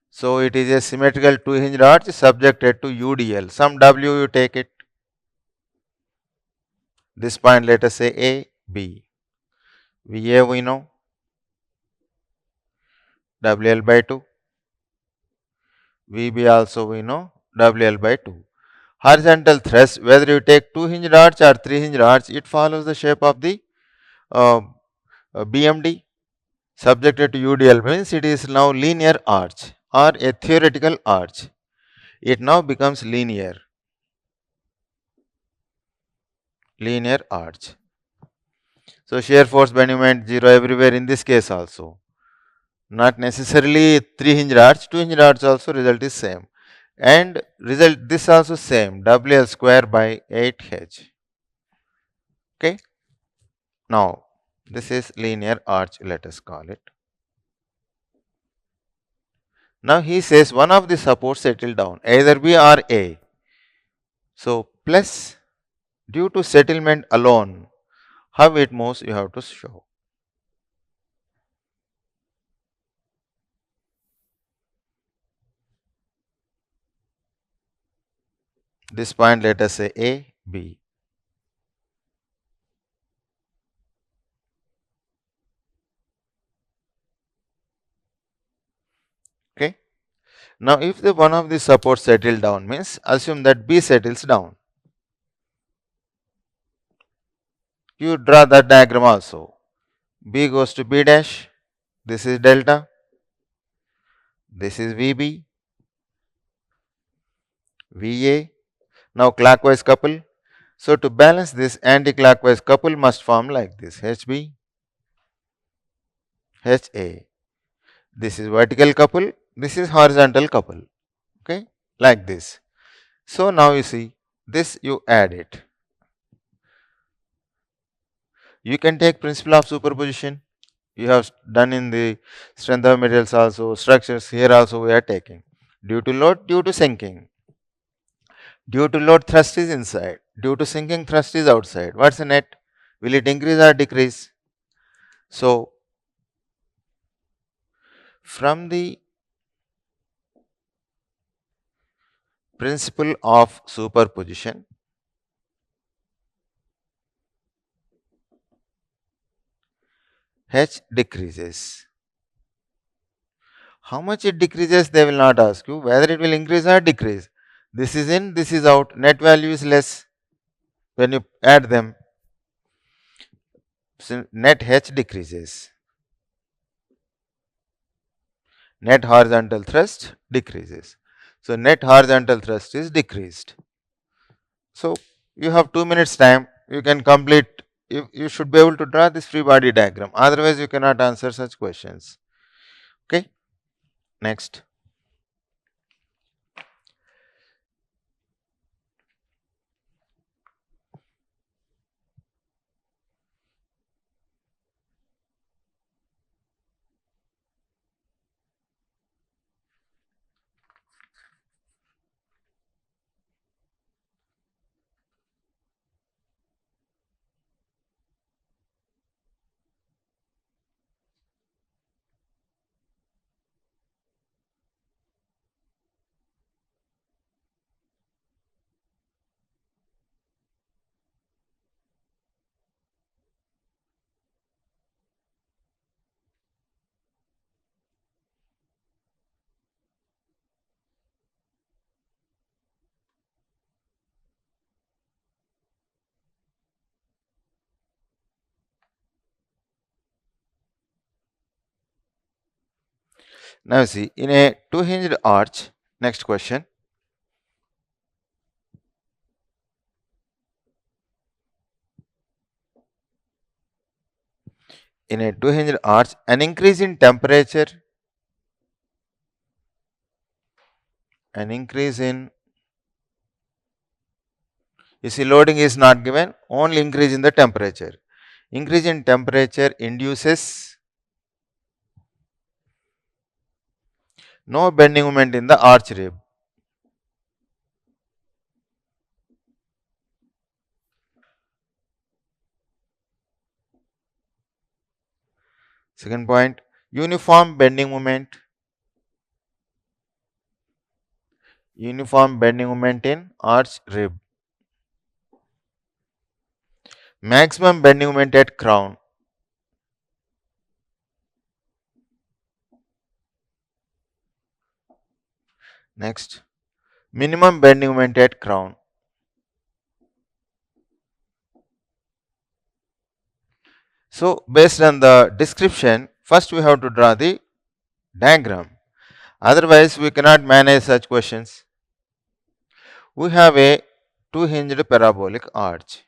So it is a symmetrical two-hinged arch subjected to UDL. Some W you take it. This point let us say A, B. VA we know, WL by 2. VB also we know, WL by 2. Horizontal thrust, whether you take two-hinged arch or three-hinged arch, it follows the shape of the BMD. Subjected to UDL means it is now linear arch or a theoretical arch. It now becomes linear arch. So shear force bending moment 0 everywhere in this case also. Not necessarily three-hinged arch, two-hinged arch also result is same. And result this also same, WL square by 8H. Okay. Now this is linear arch, let us call it. Now he says one of the supports settle down, either B or A. So plus due to settlement alone, how it moves you have to show. This point let us say A, B. Okay. Now if the one of the supports settle down means assume that B settles down. You draw that diagram also. B goes to B dash. This is delta. This is VB. VA. Now clockwise couple. So to balance this, anti-clockwise couple must form like this. HB. HA. This is vertical couple. This is horizontal couple. Okay. Like this. So now you see this, you add it. You can take principle of superposition. You have done in the strength of materials also, structures here also we are taking. Due to load, due to sinking. Due to load, thrust is inside. Due to sinking, thrust is outside. What's the net? Will it increase or decrease? So from the principle of superposition, H decreases. How much it decreases, they will not ask you. Whether it will increase or decrease. This is in, this is out. Net value is less. When you add them, so net H decreases. Net horizontal thrust decreases. So net horizontal thrust is decreased. So you have 2 minutes time. You can complete. You should be able to draw this free body diagram. Otherwise, you cannot answer such questions. Okay. Next. Now see, in a two-hinged arch, next question. In a two-hinged arch, an increase in temperature, you see loading is not given, only increase in the temperature. Increase in temperature induces no bending moment in the arch rib. Second point, uniform bending moment. Uniform bending moment in arch rib. Maximum bending moment at crown. Next, minimum bending moment at crown. So, based on the description, first we have to draw the diagram. Otherwise, we cannot manage such questions. We have a two-hinged parabolic arch.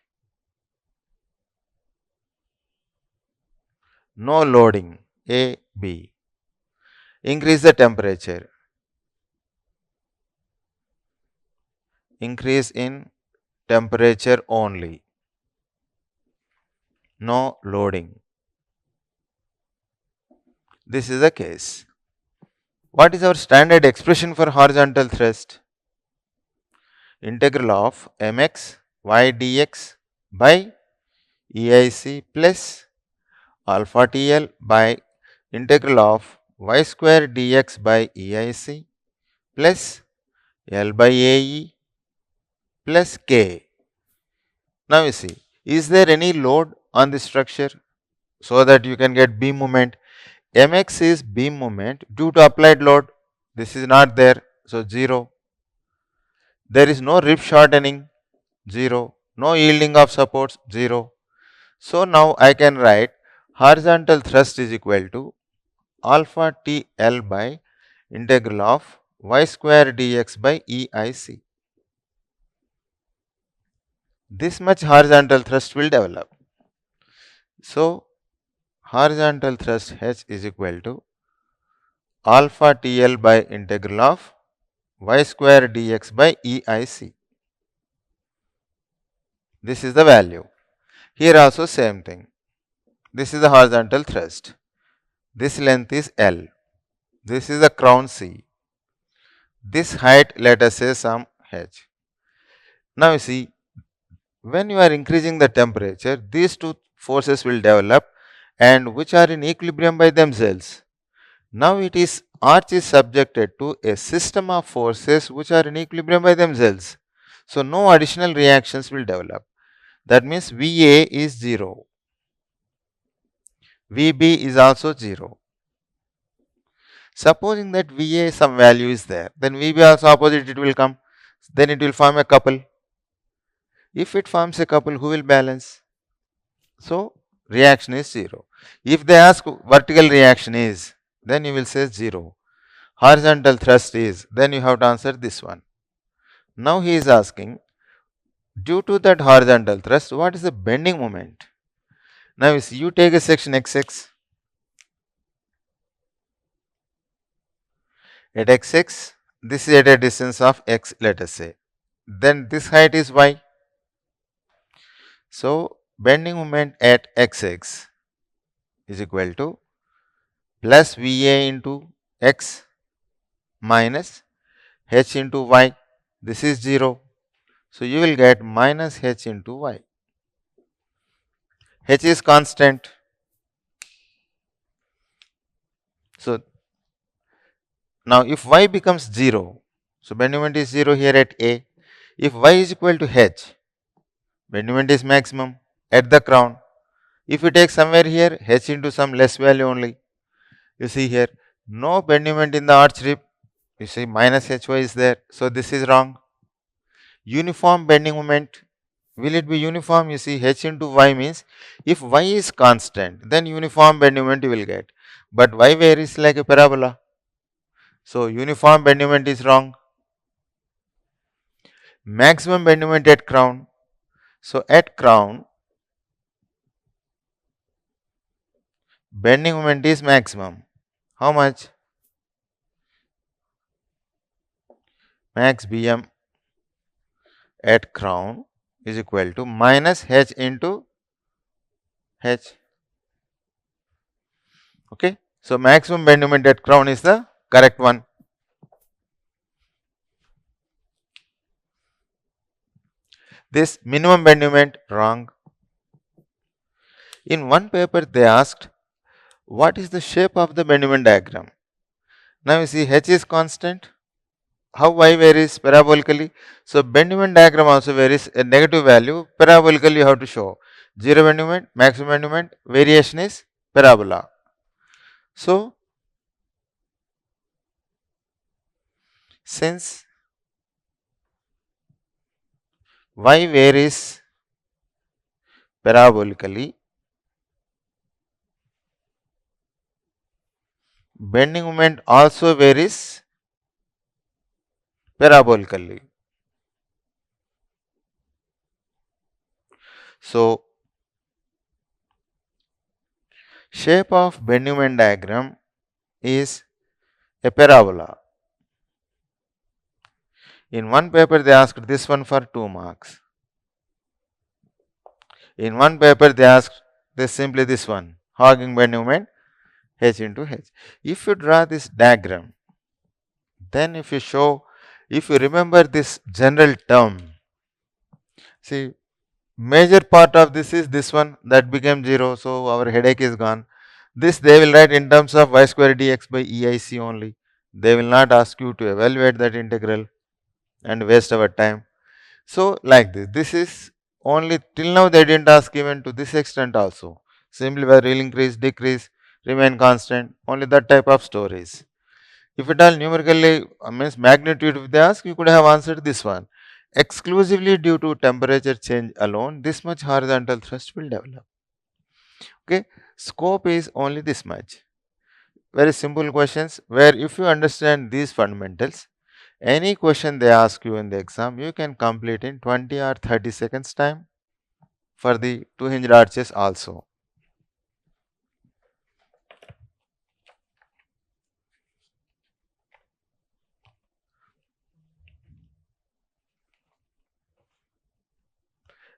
No loading, A, B. Increase the temperature. Increase in temperature only. No loading. This is the case. What is our standard expression for horizontal thrust? Integral of mx y dx by EIC plus alpha TL by integral of y square dx by EIC plus L by AE plus K. Now you see, is there any load on the structure so that you can get beam moment? Mx is beam moment due to applied load. This is not there, so 0. There is no rib shortening, 0. No yielding of supports, 0. So now I can write horizontal thrust is equal to alpha TL by integral of y square dx by EIC. This much horizontal thrust will develop. So, horizontal thrust H is equal to alpha TL by integral of y square dx by EIC. This is the value. Here also same thing. This is the horizontal thrust. This length is L. This is the crown C. This height, let us say some H. Now you see, when you are increasing the temperature, these two forces will develop and which are in equilibrium by themselves. Now it is arch is subjected to a system of forces which are in equilibrium by themselves. So no additional reactions will develop. That means VA is 0. VB is also 0. Supposing that VA some value is there, then VB also opposite it will come. Then it will form a couple. If it forms a couple, who will balance? So reaction is 0. If they ask vertical reaction is, then you will say 0. Horizontal thrust is, then you have to answer this one. Now he is asking, due to that horizontal thrust, what is the bending moment? Now you take a section XX. At XX, this is at a distance of x, let us say. Then this height is y. So bending moment at XX is equal to plus VA into x minus h into y. This is 0. So you will get minus h into y. H is constant. So now if y becomes 0, so bending moment is 0 here at A. If y is equal to h, bending moment is maximum at the crown. If you take somewhere here h into some less value only, you see here no bending moment in the arch rib. You see minus hy is there. So this is wrong. Uniform bending moment. Will it be uniform? You see h into y means if y is constant, then uniform bending moment you will get. But y varies like a parabola. So uniform bend moment is wrong. Maximum bend moment at crown. So at crown, bending moment is maximum. How much? Max Bm at crown is equal to minus h into h. Okay. So maximum bend moment at crown is the correct one. This minimum bend moment wrong. In one paper they asked what is the shape of the bend moment diagram. Now you see h is constant. How y varies parabolically? So bend moment diagram also varies a negative value. Parabolically you have to show. Zero bend moment, maximum bend moment, variation is parabola. So since y varies parabolically, bending moment also varies parabolically. So shape of bending moment diagram is a parabola. In one paper they asked this one for 2 marks. In one paper they asked this simply this one, hogging bending moment h into h. If you draw this diagram, then if you show, if you remember this general term, see major part of this is this one that became 0, so our headache is gone. This they will write in terms of y square dx by EIC only. They will not ask you to evaluate that integral and waste our time. So like this is only till now they didn't ask even to this extent also. Simply by will increase, decrease, remain constant, only that type of stories. If at all numerically means magnitude if they ask, you could have answered this one. Exclusively due to temperature change alone, this much horizontal thrust will develop. Okay, scope is only this much. Very simple questions where if you understand these fundamentals, any question they ask you in the exam, you can complete in 20 or 30 seconds time for the two hinged arches also.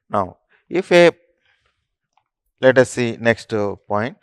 Now, if a, let us see next point.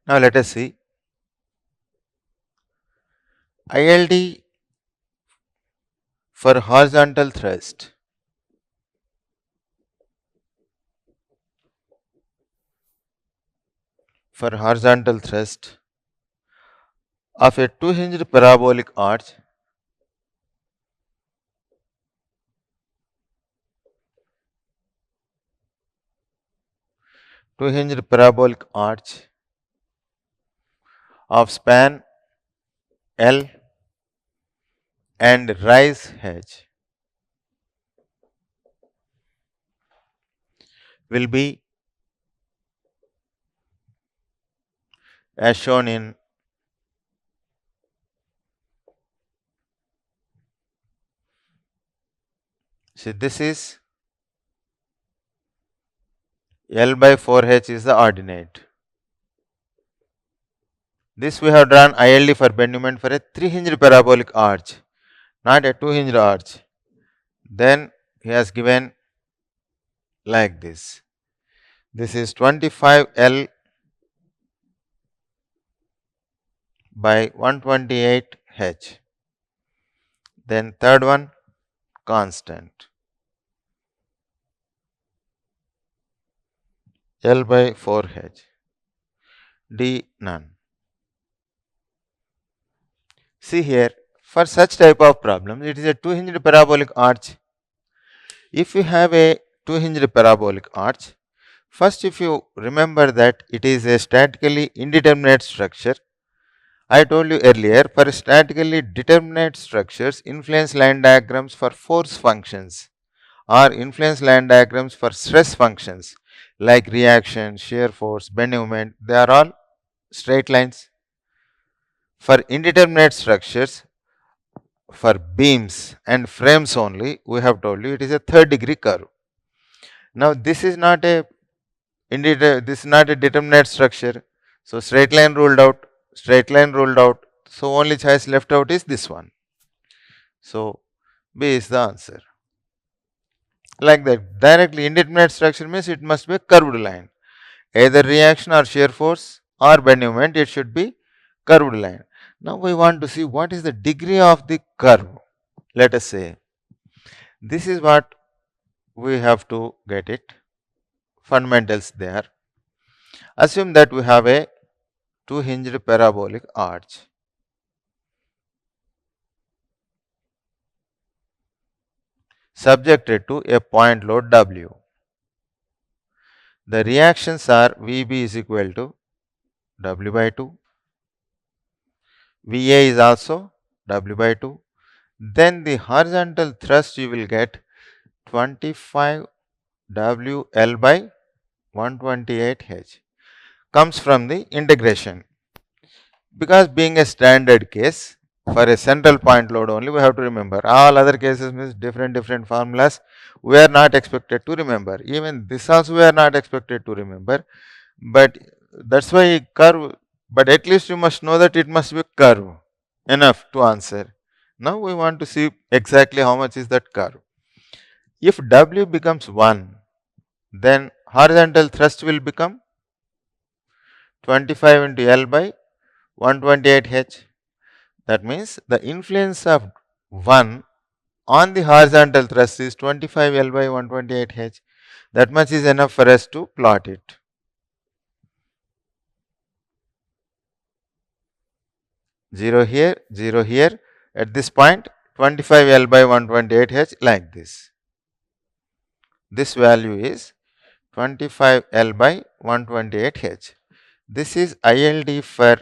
Now let us see ILD for horizontal thrust. For horizontal thrust of a two hinged parabolic arch of span L and rise h will be as shown in So this is L by 4H is the ordinate. This we have drawn ILD for bend moment for a 3-hinged parabolic arch, not a 2-hinged arch. Then he has given like this. This is 25L by 128H. Then third one, constant. L by 4H. D none. See here, for such type of problems, it is a 2-hinged parabolic arch. If you have a 2-hinged parabolic arch, first if you remember that it is a statically indeterminate structure, I told you earlier, for statically determinate structures, influence line diagrams for force functions or influence line diagrams for stress functions like reaction, shear force, bend moment, they are all straight lines. For indeterminate structures, for beams and frames only, we have told you it is a third degree curve. Now this is not a determinate structure, so straight line ruled out, straight line ruled out, so only choice left out is this one. So B is the answer. Like that, directly indeterminate structure means it must be a curved line, either reaction or shear force or bend moment, it should be curved line. Now we want to see what is the degree of the curve. Let us say this is what we have to get it, fundamentals there. Assume that we have a 2-hinged parabolic arch. Subjected to a point load W. The reactions are Vb is equal to W by 2. Va is also W by 2. Then the horizontal thrust you will get 25 WL by 128H comes from the integration. Because being a standard case, for a central point load only we have to remember. All other cases means different formulas we are not expected to remember. Even this also we are not expected to remember. But that's why curve, but at least you must know that it must be curve. Enough to answer. Now we want to see exactly how much is that curve. If W becomes 1, then horizontal thrust will become 25 into L by 128H. That means the influence of 1 on the horizontal thrust is 25 L by 128H. That much is enough for us to plot it. Zero here. At this point, 25 L by 128H like this. This value is 25 L by 128H. This is ILD for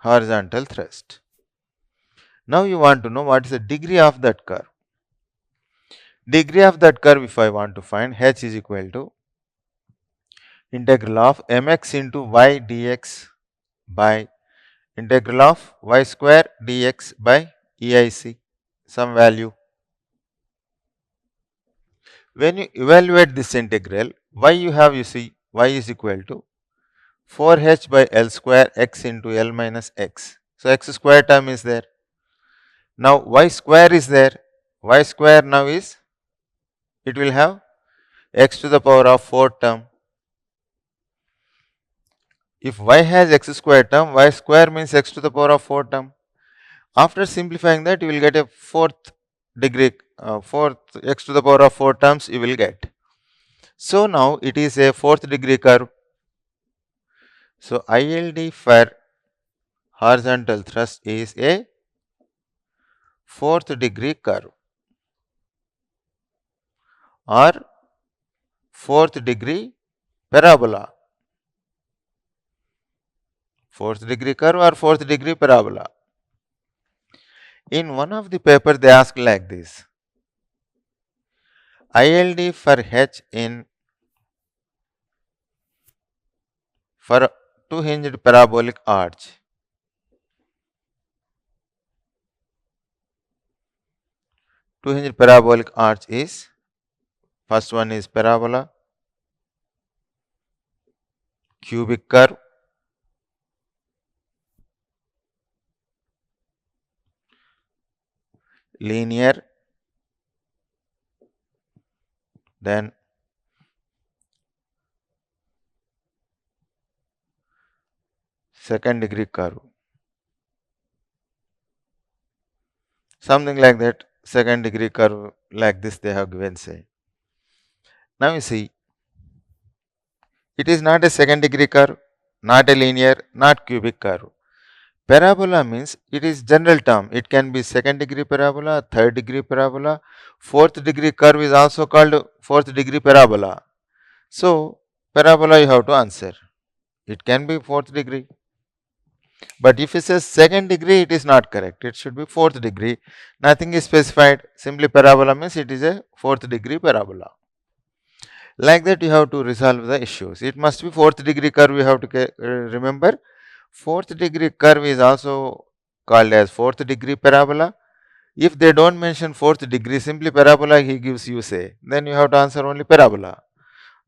horizontal thrust. Now you want to know what is the degree of that curve. Degree of that curve, if I want to find, H is equal to integral of mx into y dx by integral of y square dx by EIC, some value. When you evaluate this integral, y you have, you see, y is equal to 4h by L square x into L minus x. So x square term is there. Now y square is there. Y square now is, it will have x to the power of 4 term. If y has x square term, y square means x to the power of 4 term. After simplifying that, you will get a fourth degree, x to the power of 4 terms you will get. So now it is a fourth degree curve. So ILD for horizontal thrust is a fourth degree curve or fourth degree parabola. Fourth degree curve or fourth degree parabola. In one of the paper they ask like this. ILD for H in for 2-hinged parabolic arch. two-hinged parabolic arch is, first one is parabola, cubic curve, linear, then second degree curve. Something like that, second degree curve like this they have given, say. Now you see, it is not a second degree curve, not a linear, not cubic curve. Parabola means it is general term. It can be second degree parabola, third degree parabola, fourth degree curve is also called fourth degree parabola. So, parabola you have to answer. It can be fourth degree. But if it says second degree, it is not correct. It should be fourth degree. Nothing is specified. Simply parabola means it is a fourth degree parabola. Like that, you have to resolve the issues. It must be fourth degree curve. You have to remember. Fourth degree curve is also called as fourth degree parabola. If they don't mention fourth degree, simply parabola he gives you, say, then you have to answer only parabola.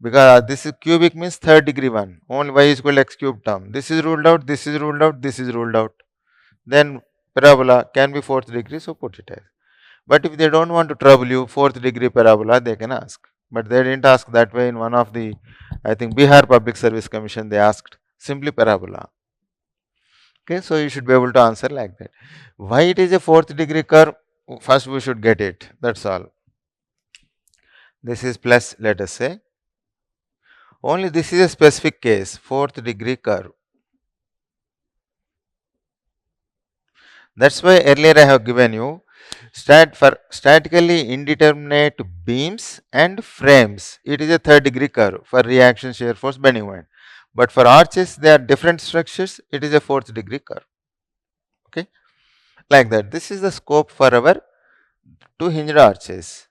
Because this is cubic means third degree one. Only y is equal to x cube term. This is ruled out, this is ruled out, this is ruled out. Then parabola can be fourth degree, so put it as. But if they don't want to trouble you, fourth degree parabola, they can ask. But they didn't ask that way in one of the, I think, Bihar Public Service Commission, they asked simply parabola. Okay, so you should be able to answer like that. Why it is a fourth degree curve? First we should get it, that's all. This is plus, let us say. Only this is a specific case, fourth degree curve. That's why earlier I have given you for statically indeterminate beams and frames, it is a third degree curve for reaction, shear force, bending moment. But for arches, they are different structures, it is a fourth degree curve. Okay, like that. This is the scope for our two hinged arches.